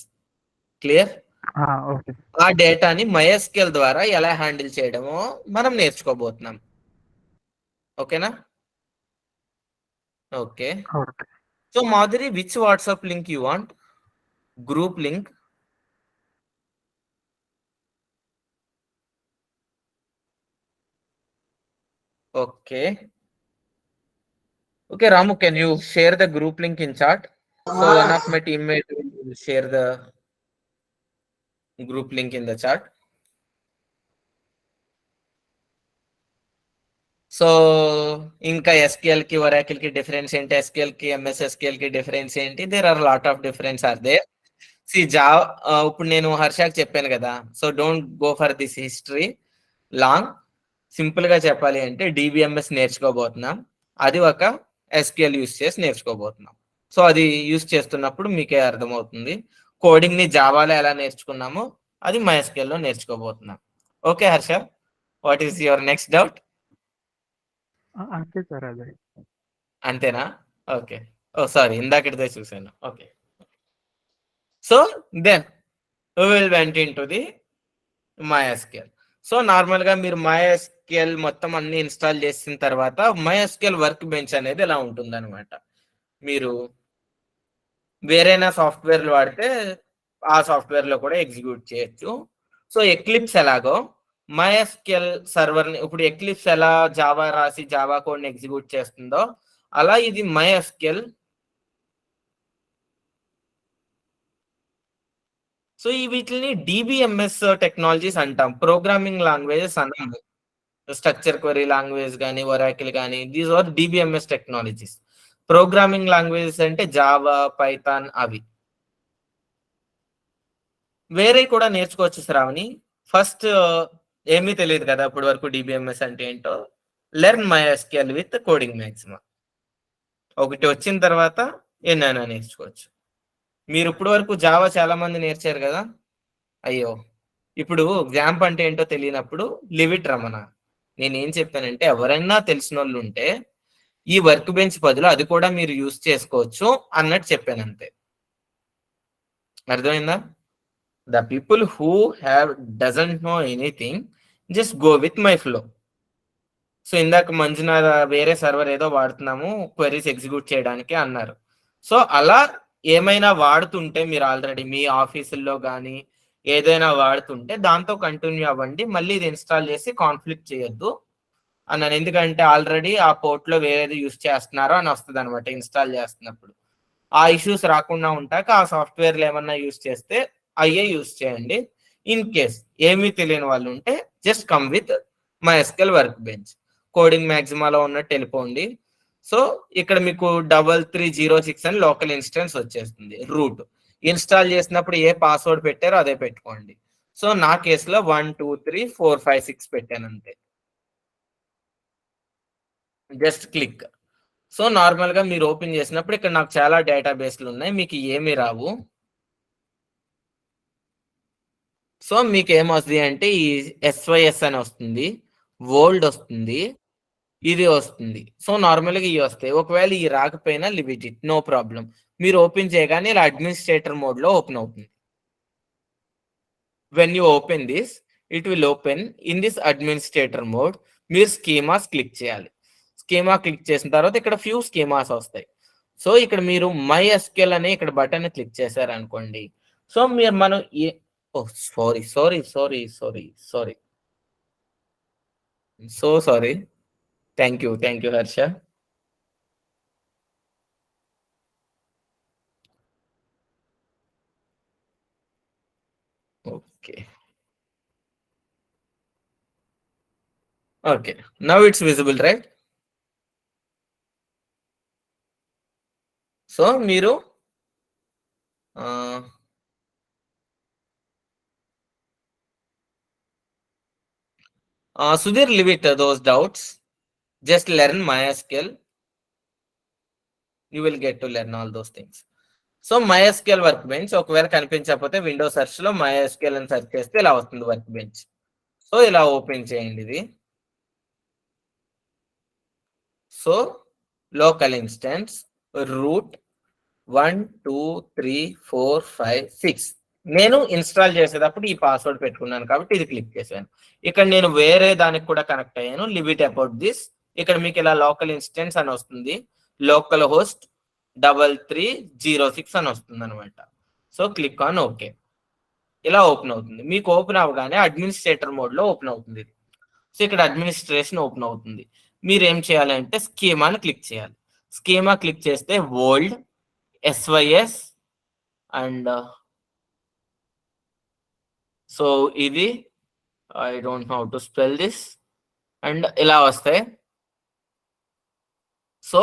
క్లియర్? ఓకే. ఆ డేటాని MySQL ద్వారా ఎలా హ్యాండిల్ చేయడమో మనం నేర్చుకోబోతున్నాం. ఓకేనా? Okay. So Madhuri, which WhatsApp link you want? Group link? Okay. Okay, Ramu, can you share the group link in chat? So one of my teammates will share the group link in the chat. So ఇంకా SQL కి Oracle కి difference ఏంటి, SQL కి MS SQL కి difference ఏంటి? There are lot of difference are there. Java ఇప్పుడు నేను హర్షకి చెప్పాను కదా, so don't go for this history long. Simple గా చెప్పాలి అంటే డిబిఎంఎస్ నేర్చుకోబోతున్నాం, అది ఒక SQL యూస్ చేసి నేర్చుకోబోతున్నాం. సో అది యూస్ చేస్తున్నప్పుడు మీకే అర్థమవుతుంది. కోడింగ్ ని జావాలో ఎలా నేర్చుకున్నామో అది MySQL లో నేర్చుకోబోతున్నాం. Okay Harsha, what is your next doubt? అంతే సార్, అదే. అంతేనా? ఓకే. సారీ, ఇందాకటిదే చూసాను. Okay. So then we will went into the MySQL. సో నార్మల్ గా మీరు MySQL మొత్తం అన్ని ఇన్స్టాల్ చేసిన తర్వాత MySQL వర్క్ బెంచ్ అనేది ఎలా ఉంటుంది అనమాట. మీరు వేరేనా సాఫ్ట్వేర్లు వాడితే ఆ సాఫ్ట్వేర్ లో కూడా ఎగ్జిక్యూట్ చేయొచ్చు. సో ఎక్లిప్స్ ఎలాగో MySQL సర్వర్ ని, ఇప్పుడు ఎక్లిప్స్ ఎలా జావా రాసి జావా కోడ్ ని ఎగ్జిక్యూట్ చేస్తుందో అలా ఇది MySQL. సో ఈ వీటిని డిబిఎంఎస్ టెక్నాలజీస్ అంటాం, ప్రోగ్రామింగ్ లాంగ్వేజెస్ అన్నాము. స్ట్రక్చర్ క్వరీ లాంగ్వేజ్ కానీ, Oracle కానీ, these are DBMS technologies. Programming languages అంటే జావా, పైథాన్ అవి. వేరే కూడా నేర్చుకోవచ్చు శ్రావణి. ఫస్ట్ ఏమీ తెలియదు కదా ఇప్పటి వరకు డిబిఎంఎస్ అంటే ఏంటో. Learn MySQL with coding మ్యాక్సిమా. ఒకటి వచ్చిన తర్వాత ఎన్నైనా నేర్చుకోవచ్చు. మీరు ఇప్పటి వరకు జావా చాలా మంది నేర్చారు కదా, అయ్యో ఇప్పుడు గ్యాంప్ అంటే ఏంటో తెలియనప్పుడు లివ్ ఇట్ రమణ. నేనేం చెప్పానంటే ఎవరైనా తెలిసిన వాళ్ళు ఉంటే ఈ వర్క్ బెంచ్ బదులు అది కూడా మీరు యూజ్ చేసుకోవచ్చు అన్నట్టు చెప్పాను అంతే. అర్థమైందా? The people who have doesn't know anything just go with my flow. So ఇందాక మంజునాథ వేరే సర్వర్ ఏదో వాడుతున్నాము క్వెరీస్ ఎగ్జిక్యూట్ చేయడానికి అన్నారు. సో అలా ఏమైనా వాడుతుంటే మీరు ఆల్రెడీ మీ ఆఫీసుల్లో కానీ ఏదైనా వాడుతుంటే దాంతో కంటిన్యూ అవ్వండి. మళ్ళీ ఇది ఇన్స్టాల్ చేసి కాన్ఫ్లిక్ట్ చేయొద్దు అన్నాను. ఎందుకంటే ఆల్రెడీ ఆ పోర్ట్లో వేరేది యూస్ చేస్తున్నారో అని వస్తుంది అనమాట ఇన్స్టాల్ చేస్తున్నప్పుడు. ఆ ఇష్యూస్ రాకుండా ఉంటాక ఆ సాఫ్ట్వేర్లు ఏమన్నా యూస్ చేస్తే అయ్యే యూస్ చేయండి. ఇన్ కేస్ ఏమీ తెలియని వాళ్ళు ఉంటే just come with MySQL work bench. Coding మ్యాక్సిమాలో ఉన్నట్టు వెళ్ళిపోండి. సో ఇక్కడ మీకు 3306 అని లోకల్ ఇన్స్టెన్స్ వచ్చేస్తుంది. రూట్ ఇన్స్టాల్ చేసినప్పుడు ఏ పాస్వర్డ్ పెట్టారో అదే పెట్టుకోండి. సో నా కేసులో 1 2 3 4 5 6 పెట్టాను అంతే. Just click. సో నార్మల్ గా మీరు ఓపెన్ చేసినప్పుడు ఇక్కడ నాకు చాలా డేటాబేస్లు ఉన్నాయి, మీకు ఏమి రావు. సో మీకు ఏమొస్తుంది అంటే ఈ SYS అని వస్తుంది, వరల్డ్ వస్తుంది, ఇది వస్తుంది. సో నార్మల్గా ఇవి వస్తాయి. ఒకవేళ ఈ రాకపోయినా లిమిట్ ఇట్, నో ప్రాబ్లం. మీరు ఓపెన్ చేయగానే ఇలా అడ్మినిస్ట్రేటర్ మోడ్ లో ఓపెన్ అవుతుంది. When you open this, it will open in this administrator mode. మీరు స్కీమాస్ క్లిక్ చేయాలి. స్కీమా క్లిక్ చేసిన తర్వాత ఇక్కడ ఫ్యూ స్కీమాస్ వస్తాయి. సో ఇక్కడ మీరు MySQL అనే ఇక్కడ బటన్ క్లిక్ చేశారు అనుకోండి. సో మీరు మనం sorry thank you Harsha. Okay, now it's visible, right? So మీరు Sudhir, leave it those doubts. Just learn MySQL. You will get to learn all those things. So MySQL work bench ఒకవేళ కనిపించకపోతే window search లో MySQL అని search చేస్తే ఇలా వస్తుంది work bench. So ఇలా open చేయండి ఇది. సో లోకల్ ఇన్స్టెన్స్ రూట్ 1 2 3 4 5 6 నేను ఇన్స్టాల్ చేసేటప్పుడు ఈ పాస్వర్డ్ పెట్టుకున్నాను కాబట్టి ఇది క్లిక్ చేశాను. ఇక్కడ నేను వేరే దానికి కూడా కనెక్ట్ అయ్యాను, లివ్ ఇట్ అబౌట్ దిస్. ఇక్కడ మీకు ఇలా లోకల్ ఇన్స్టెన్స్ అని వస్తుంది, లోకల్ హోస్ట్ 3306 అని వస్తుంది అనమాట. So click on okay. ఇలా ఓపెన్ అవుతుంది. మీకు ఓపెన్ అవగానే అడ్మినిస్ట్రేటర్ మోడ్ లో ఓపెన్ అవుతుంది ఇది. సో ఇక్కడ అడ్మినిస్ట్రేషన్ ఓపెన్ అవుతుంది. మీరు ఏం చేయాలంటే స్కీమాని క్లిక్ చేయాలి. స్కీమా క్లిక్ చేస్తే వరల్డ్ SYS అండ్ సో ఇది I don't know how to spell this and ఇలా వస్తాయి. సో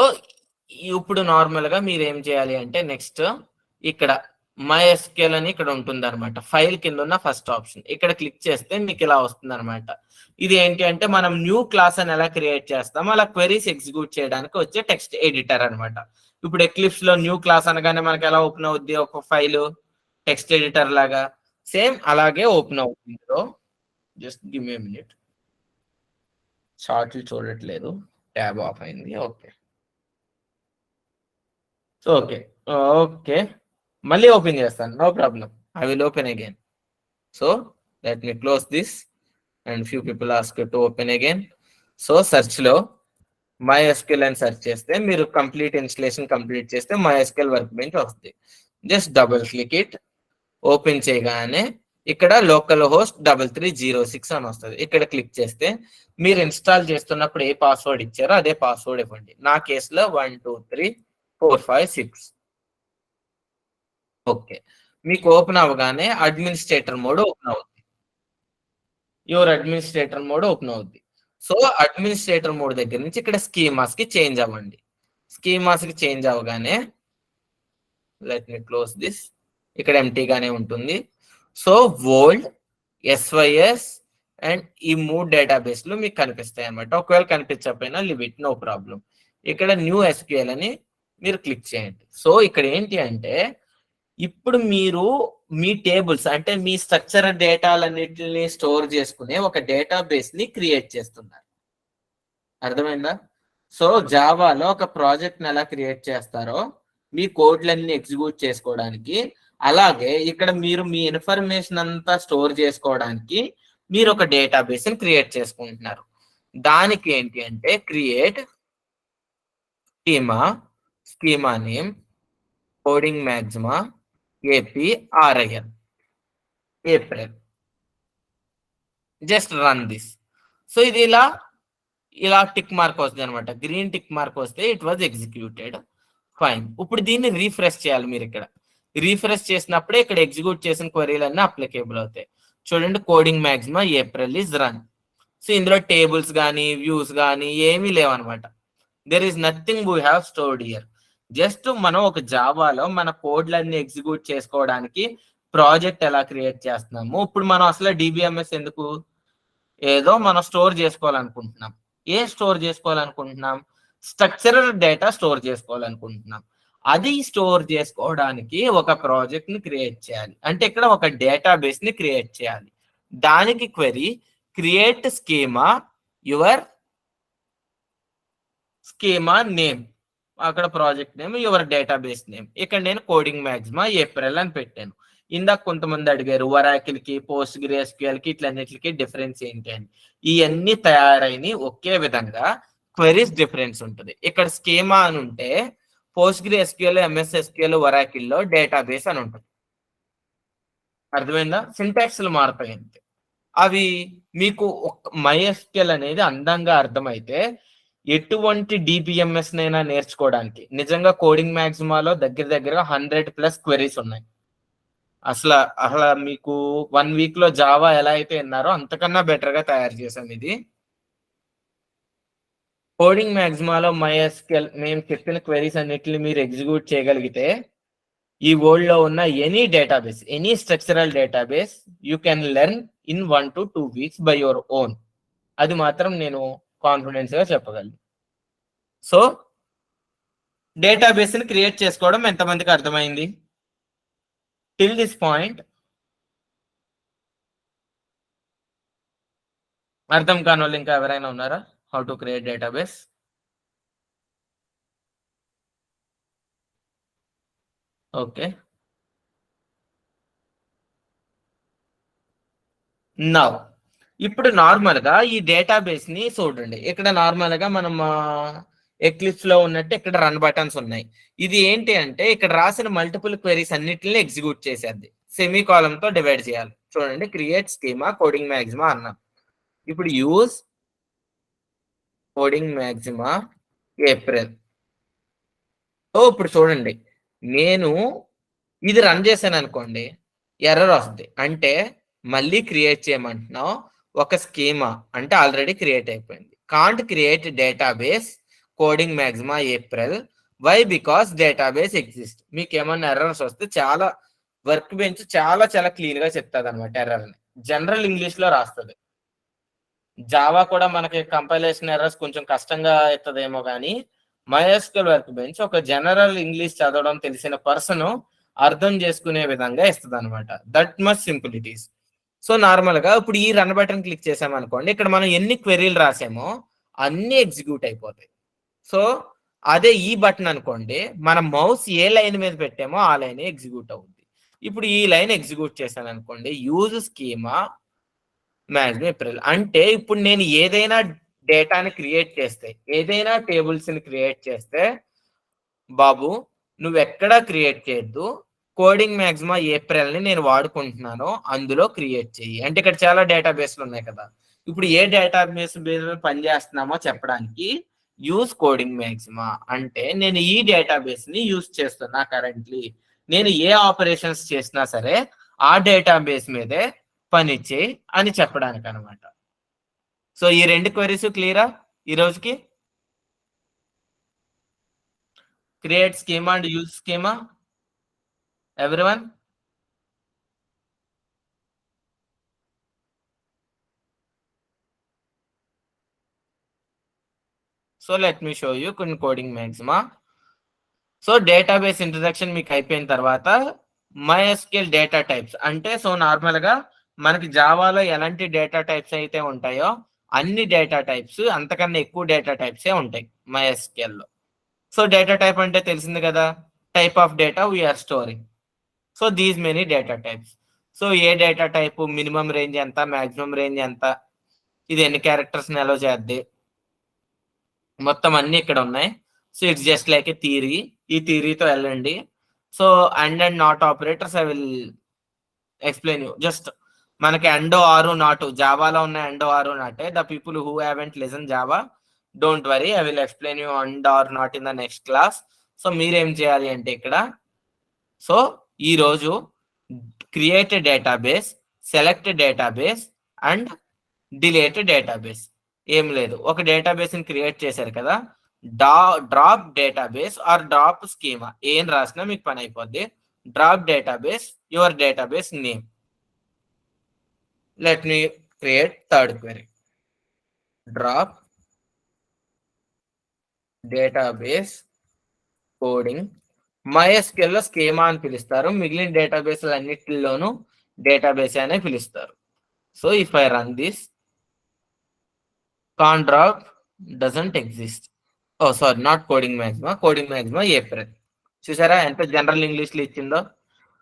ఇప్పుడు నార్మల్ గా మీరు ఏం చేయాలి అంటే నెక్స్ట్ ఇక్కడ MySQL అని ఇక్కడ ఉంటుంది అనమాట. ఫైల్ కింద ఉన్న ఫస్ట్ ఆప్షన్ ఇక్కడ క్లిక్ చేస్తే మీకు ఇలా వస్తుంది అనమాట. ఇది ఏంటి అంటే మనం న్యూ క్లాస్ అని ఎలా క్రియేట్ చేస్తామో అలా క్వెరీస్ ఎగ్జిక్యూట్ చేయడానికి వచ్చే టెక్స్ట్ ఎడిటర్ అనమాట. ఇప్పుడు ఎక్లిప్స్ లో న్యూ క్లాస్ అనగానే మనకి ఎలా ఓపెన్ అవుద్ది, ఒక ఫైల్ టెక్స్ట్ ఎడిటర్ లాగా సేమ్ అలాగే ఓపెన్ అవుతుంది. జస్ట్ గివ్ మీ మినిట్, షార్ట్లు చూడట్లేదు, ట్యాబ్ ఆఫ్ అయింది. ఓకే సో ఓకే మళ్ళీ ఓపెన్ చేస్తాను, no problem. I will open again. So let me close this and few people ask to open again. So search లో MySQL అని search చేస్తే మీరు complete installation complete చేస్తే MySQL work bench వస్తుంది. Just double click it. Open చేయగానే ఇక్కడ local host 3306 అని వస్తుంది. ఇక్కడ క్లిక్ చేస్తే మీరు ఇన్స్టాల్ చేస్తున్నప్పుడు ఏ పాస్వర్డ్ ఇచ్చారో అదే పాస్వర్డ్ ఇవ్వండి. నా కేసులో 1 2 3 4 5 6. ఓకే, మీకు ఓపెన్ అవ్వగానే అడ్మినిస్ట్రేటర్ మోడ్ ఓపెన్ అవుతుంది. యువర్ అడ్మినిస్ట్రేటర్ మోడ్ ఓపెన్ అవుద్ది. సో అడ్మినిస్ట్రేటర్ మోడ్ దగ్గర నుంచి ఇక్కడ స్కీమాస్ కి చేంజ్ అవ్వండి. స్కీమాస్ కి చేంజ్ అవ్వగానే లెట్ మీ క్లోజ్ దిస్, ఇక్కడ ఎంటీగానే ఉంటుంది. సో వరల్డ్ SYS అండ్ ఈ 3 డేటాబేస్లు మీకు కనిపిస్తాయి అనమాట. ఒకవేళ కనిపించకపోయినా లివ్ ఇట్, నో ప్రాబ్లం. ఇక్కడ న్యూ SQL అని మీరు క్లిక్ చేయండి. సో ఇక్కడ ఏంటి అంటే ఇప్పుడు మీరు మీ టేబుల్స్ అంటే మీ స్ట్రక్చర్ డేటాలన్నిటిని స్టోర్ చేసుకునే ఒక డేటాబేస్ ని క్రియేట్ చేస్తున్నారు. అర్థమైందా? సో జావాలో ఒక ప్రాజెక్ట్ ని ఎలా క్రియేట్ చేస్తారో మీ కోడ్లన్నీ ఎగ్జిక్యూట్ చేసుకోవడానికి, అలాగే ఇక్కడ మీరు మీ ఇన్ఫర్మేషన్ అంతా స్టోర్ చేసుకోవడానికి మీరు ఒక డేటాబేస్ ని క్రియేట్ చేసుకుంటున్నారు. దానికి ఏంటి అంటే create schema name coding మ్యాక్సిమా APRIL April. Just run this. So ఇది ఇలా టిక్ మార్క్ వస్తుంది అనమాట. గ్రీన్ టిక్ మార్క్ వస్తే ఇట్ వాజ్ ఎగ్జిక్యూటెడ్. ఫైన్. ఇప్పుడు దీన్ని రీఫ్రెష్ చేయాలి. మీరు ఇక్కడ రీఫ్రెష్ చేసినప్పుడే ఇక్కడ ఎగ్జిక్యూట్ చేసిన క్వరీలన్నీ అప్లికేబుల్ అవుతాయి. చూడండి, Coding మ్యాక్సిమా April is run. So ఇందులో టేబుల్స్ కానీ వ్యూస్ కానీ ఏమీ లేవన్నమాట. There is nothing we have stored here. Just మనం ఒక జావాలో మన కోడ్లన్నీ ఎగ్జిక్యూట్ చేసుకోవడానికి ప్రాజెక్ట్ ఎలా క్రియేట్ చేస్తున్నాము. ఇప్పుడు మనం అసలు డిబిఎంఎస్ ఎందుకు, ఏదో మనం స్టోర్ చేసుకోవాలనుకుంటున్నాం. స్టోర్ చేసుకోవాలనుకుంటున్నాం, స్ట్రక్చరల్ డేటా స్టోర్ చేసుకోవాలనుకుంటున్నాం. అది స్టోర్ చేసుకోవడానికి ఒక ప్రాజెక్ట్ ని క్రియేట్ చేయాలి. అంటే ఇక్కడ ఒక డేటాబేస్ ని క్రియేట్ చేయాలి. దానికి query create schema your schema name, అక్కడ project name, your database name. ఇక్కడ నేను కోడింగ్ మ్యాక్సిమా ఏప్రిల్ అని పెట్టాను. ఇందాక కొంతమంది అడిగారు ఒరాకిల్ కి, పోస్ట్ గ్రేస్క్యూఎల్ కి, ఇట్లన్నిటికి డిఫరెన్స్ ఏంటి అని. ఇవన్నీ తయారైన ఒకే విధంగా క్వెరీస్ డిఫరెన్స్ ఉంటుంది. ఇక్కడ స్కీమా అని ఉంటే పోస్ట్ గ్రేస్క్యూఎల్, ఎంఎస్ ఎస్క్యూఎల్, ఒరాకిల్లో డేటాబేస్ అని ఉంటుంది. అర్థమైందా? సింటాక్స్లు మారుతాయి అంతే. అవి మీకు MySQL అనేది అందంగా అర్థమైతే ఎటువంటి డిబిఎంఎస్ నైనా నేర్చుకోవడానికి, నిజంగా కోడింగ్ మ్యాక్సిమాలో దగ్గర 100+ క్వెరీస్ ఉన్నాయి. అసలు మీకు 1 వీక్ లో జావా ఎలా అయితే విన్నారో అంతకన్నా బెటర్ గా తయారు చేసాం ఇది. కోడింగ్ మ్యాక్సిమాలో MySQL మేము చెప్పిన క్వెరీస్ అన్నిటిని మీరు ఎగ్జిక్యూట్ చేయగలిగితే ఈ వరల్డ్ లో ఉన్న any database, any structural database you can learn in 1 to 2 weeks by your own. అది మాత్రం నేను కాన్ఫిడెన్స్ గా చెప్పగలను. సో డేటాబేస్ ని క్రియేట్ చేసుకోవడం ఎంతమందికి అర్థమైంది టిల్ దిస్ పాయింట్? అర్థం కాని వాళ్ళు ఇంకా ఎవరైనా ఉన్నారా? How to create database? Okay, now ఇప్పుడు నార్మల్ గా ఈ డేటాబేస్ ని చూడండి. ఇక్కడ నార్మల్ గా మనం ఎక్లిప్స్ లో ఉన్నట్టు ఇక్కడ రన్ బటన్స్ ఉన్నాయి. ఇది ఏంటి అంటే ఇక్కడ రాసిన మల్టిపుల్ క్వెరీస్ అన్నిటిని ఎగ్జిక్యూట్ చేసేది. సెమీ కాలమ్ తో డివైడ్ చేయాలి. చూడండి, క్రియేట్ స్కీమా కోడింగ్ మ్యాక్సిమా అన్నాం. ఇప్పుడు యూజ్ కోడింగ్ మ్యాక్సిమా ఏప్రిల్. ఇప్పుడు చూడండి, నేను ఇది రన్ చేశాను అనుకోండి, ఎర్రర్ వస్తుంది. అంటే మళ్ళీ క్రియేట్ చేయమంటున్నావు ఒక స్కీమా, అంటే ఆల్రెడీ క్రియేట్ అయిపోయింది. Can't create database coding మ్యాక్సిమా April, why? Because database exist. మీకు ఏమన్నా ఎర్రర్స్ వస్తే చాలా వర్క్ బెంచ్ చాలా క్లీన్ గా చెప్తుంది అనమాట. ఎర్రర్ని జనరల్ ఇంగ్లీష్ లో రాస్తుంది. జావా కూడా మనకి కంపైలేషన్ ఎర్రర్స్ కొంచెం కష్టంగా అవుతుందేమో కానీ MySQL వర్క్ బెంచ్ ఒక జనరల్ ఇంగ్లీష్ చదవడం తెలిసిన పర్సన్ అర్థం చేసుకునే విధంగా ఇస్తుంది అనమాట. That much simple it is. So normal గా ఇప్పుడు ఈ రన్ బటన్ క్లిక్ చేసామనుకోండి, ఇక్కడ మనం ఎన్ని క్వెరీలు రాసామో అన్ని ఎగ్జిక్యూట్ అయిపోతాయి. సో అదే ఈ బటన్ అనుకోండి, మన మౌస్ ఏ లైన్ మీద పెట్టామో ఆ లైన్ ఎగ్జిక్యూట్ అవుతుంది. ఇప్పుడు ఈ లైన్ ఎగ్జిక్యూట్ చేశాను అనుకోండి, యూజ్ స్కీమా మ్యాక్సిమం ఏప్రిల్. అంటే ఇప్పుడు నేను ఏదైనా డేటాని క్రియేట్ చేస్తే, ఏదైనా టేబుల్స్ ని క్రియేట్ చేస్తే, బాబు నువ్వు ఎక్కడా క్రియేట్ చేయొద్దు, కోడింగ్ మ్యాక్సిమా ఏప్రిల్ ని నేను వాడుకుంటున్నాను, అందులో క్రియేట్ చెయ్యి. అంటే ఇక్కడ చాలా డేటాబేస్లు ఉన్నాయి కదా, ఇప్పుడు ఏ డేటాబేస్ మీద పనిచేస్తున్నామో చెప్పడానికి యూజ్ కోడింగ్ మ్యాక్సిమా. అంటే నేను ఈ డేటాబేస్ ని యూజ్ చేస్తున్నా కరెంట్లీ, నేను ఏ ఆపరేషన్స్ చేసినా సరే ఆ డేటాబేస్ మీదే పని చేయి అని చెప్పడానికి అనమాట. సో ఈ 2 క్వెరీస్ క్లియరా ఈ రోజుకి? Create schema and use schema everyone? So let me show you కొన్ని Coding Maxima. So database introduction మీకు అయిపోయిన తర్వాత MySQL డేటా టైప్స్ అంటే, సో నార్మల్ గా మనకి జావాలో ఎలాంటి డేటా టైప్స్ అయితే ఉంటాయో అన్ని డేటా టైప్స్, అంతకన్నా ఎక్కువ డేటా టైప్సే ఉంటాయి MySQL లో. సో డేటా టైప్ అంటే తెలిసింది కదా, type of data we are storing. So these many data types. So ఏ డేటా టైప్ మినిమం రేంజ్ ఎంత, మాక్సిమం రేంజ్ ఎంత, ఇది ఎన్ని క్యారెక్టర్స్ అలో చేద్ది, మొత్తం అన్ని ఇక్కడ ఉన్నాయి. So it's just like a theory. ఈ థియరీతో వెళ్ళండి. So and not operators I will explain you. జస్ట్ మనకి అండ్ ఆరు నాట్, జావాలో ఉన్న అండ్ ఆరు నాటే. The people who haven't listen Java, don't worry, I will explain you and or not in the next class. So మీరేం చేయాలి అంటే ఇక్కడ, so ఈరోజు create database, select database and delete database. ఏం లేదు, ఒక డేటాబేస్ ని క్రియేట్ చేశారు కదా, drop database are drop schema ఏం రాసినా మీకు పని అయిపోద్ది. drop database, your database name. Let me create third query. Drop database Coding MySQL లో స్కీమా అని పిలుస్తారు, మిగిలిన డేటాబేస్ అన్నిటిలోనూ డేటాబేస్ అనే పిలుస్తారు. So if I run this, can't drop doesn't exist. Oh sorry, not Coding మ్యాక్సిమా April. చూసారా ఎంత general English లో ఇచ్చిందో.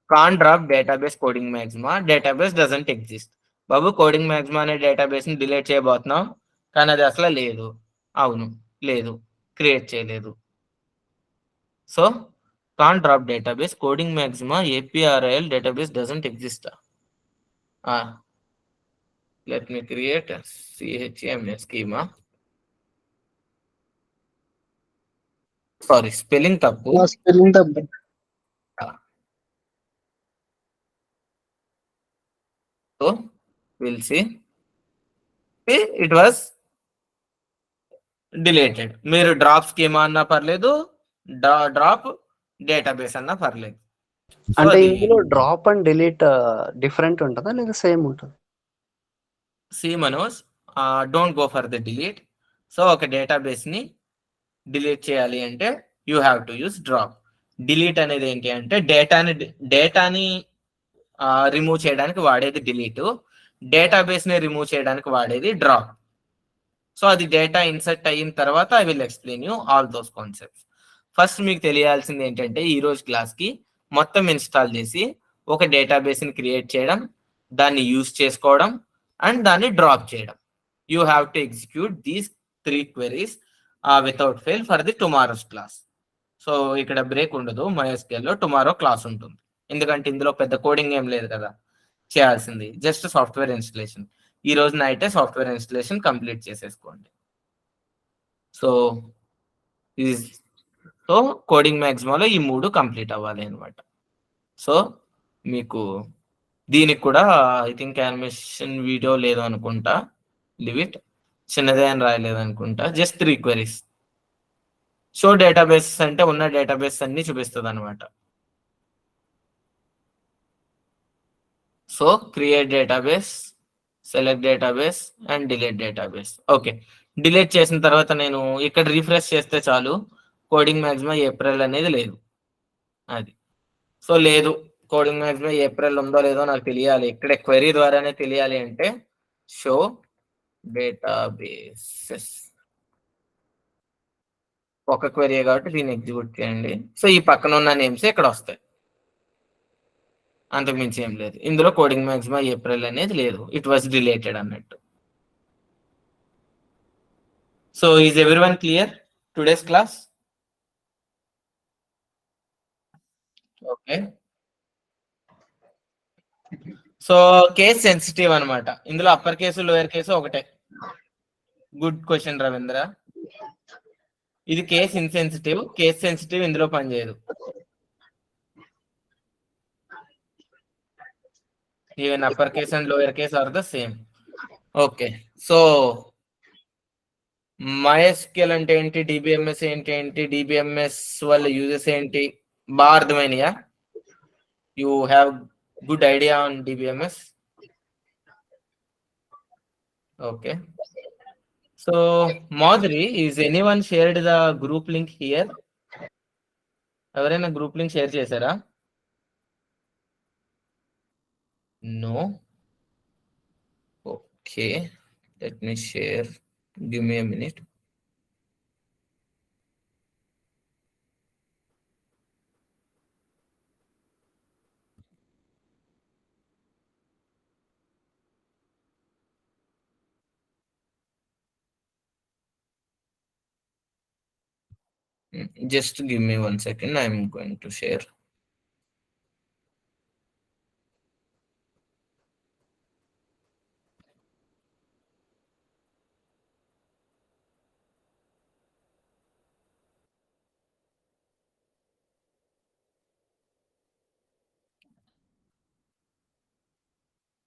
Can't drop database coding Maxima, database doesn't exist. బాబు కోడింగ్ మ్యాక్సిమా అనే డేటాబేస్ ని డిలీట్ చేయబోతున్నాం, కానీ అది అసలు లేదు. అవును, లేదు, క్రియేట్ చేయలేదు. So can't drop database coding maxima APRIL database doesn't exist. Let me create a CHMS schema. Sorry, spelling tappu. Spelling the So we'll see. It was deleted. మీరు డ్రాప్ స్కీమా అన్నా పర్లేదు, డ్రాప్ డేటాబేస్ అన్నా పర్లేదు. అంటే ఇందులో drop and delete different ఉంటుందా లేదా same ఉంటుంది? See Manoj, don't go for the delete. So ఒక డేటాబేస్ ని డిలీట్ చేయాలి అంటే you have to use drop. Delete అనేది ఏంటి అంటే డేటాని రిమూవ్ చేయడానికి వాడేది డిలీట్, డేటాబేస్ ని రిమూవ్ చేయడానికి వాడేది డ్రాప్. సో అది డేటా ఇన్సర్ట్ అయిన తర్వాత I will explain you all those concepts. First మీకు తెలియాల్సింది ఏంటంటే ఈ రోజు క్లాస్ కి మొత్తం ఇన్స్టాల్ చేసి ఒక డేటాబేస్ ని క్రియేట్ చేయడం, దాన్ని యూజ్ చేసుకోవడం అండ్ దాన్ని డ్రాప్ చేయడం. You have to execute these 3 queries without fail for the tomorrow's class. So ఇక్కడ బ్రేక్ ఉండదు, MySQL లో టుమారో క్లాస్ ఉంటుంది, ఎందుకంటే ఇందులో పెద్ద కోడింగ్ ఏం లేదు కదా చేయాల్సింది, జస్ట్ సాఫ్ట్వేర్ ఇన్స్టలేషన్. ఈ రోజు నైటే సాఫ్ట్వేర్ ఇన్స్టలేషన్ కంప్లీట్ చేసేసుకోండి. సో కోడింగ్ మ్యాక్సిమాలో ఈ 3 కంప్లీట్ అవ్వాలి అనమాట. సో మీకు దీనికి కూడా ఐ థింక్ యానిమేషన్ వీడియో లేదు అనుకుంటా, లివ్ ఇట్, చిన్నదే అని రాయలేదు అనుకుంటా, జస్ట్ 3 queries. షో డేటాబేస్ అంటే ఉన్న డేటాబేస్ అన్ని చూపిస్తుంది అనమాట. So create database, select database and delete database. Okay, delete చేసిన తర్వాత నేను ఇక్కడ రీఫ్రెష్ చేస్తే చాలు, కోడింగ్ మ్యాక్సిమా ఏప్రిల్ అనేది లేదు. అది సో లేదు, కోడింగ్ మ్యాక్సిమా ఏప్రిల్ ఉందో లేదో నాకు తెలియాలి, ఇక్కడ క్వెరీ ద్వారానే తెలియాలి అంటే షో డేటాబేసెస్, ఒక క్వెరీ కాబట్టి దీన్ని ఎగ్జిక్యూట్ చేయండి. సో ఈ పక్కన ఉన్న నేమ్స్ ఇక్కడ వస్తాయి, అంతకుమించి ఏం లేదు. ఇందులో కోడింగ్ మ్యాక్సిమా ఏప్రిల్ అనేది లేదు, ఇట్ వాజ్ డిలేటెడ్ అన్నట్టు. So is everyone clear today's class? Okay, so case sensitive అనమాట, ఇందులో అప్పర్ కేసు లోయర్ కేసు ఒకటే. Good question Ravindra. ఇది కేస్ ఇన్సెన్సిటివ్, కేస్ సెన్సిటివ్ ఇందులో పనిచేయదు. Even upper case and lower case are the same. Okay, so MySQL అంటే ఏంటి, DBMS ఏంటి, DBMS వల్ల యూజెస్ ఏంటి, బాగా అర్థమైనయా? You have good idea on DBMS? Okay, so Madhuri, is anyone shared the group link here? ఎవరైనా గ్రూప్ లింక్ షేర్ చేశారా? No. Okay, let me share, give me a minute. Just give me 1 second, I'm going to share.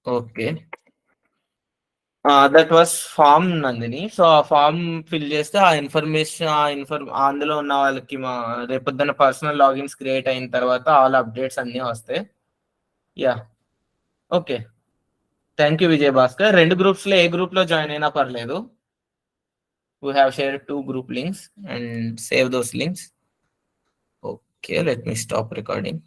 Okay, that was form Nandini. So ఆ form fill చేస్తే ఆ information అందులో ఉన్న వాళ్ళకి మా రేపొద్దున పర్సనల్ లాగిన్స్ క్రియేట్ అయిన తర్వాత ఆల్ అప్డేట్స్ అన్నీ వస్తాయి. Yeah, okay. Thank you Vijay Bhaskar. 2 గ్రూప్స్లో ఏ గ్రూప్లో జాయిన్ అయినా పర్లేదు. We have shared 2 group links and save those links. Okay, let me stop recording.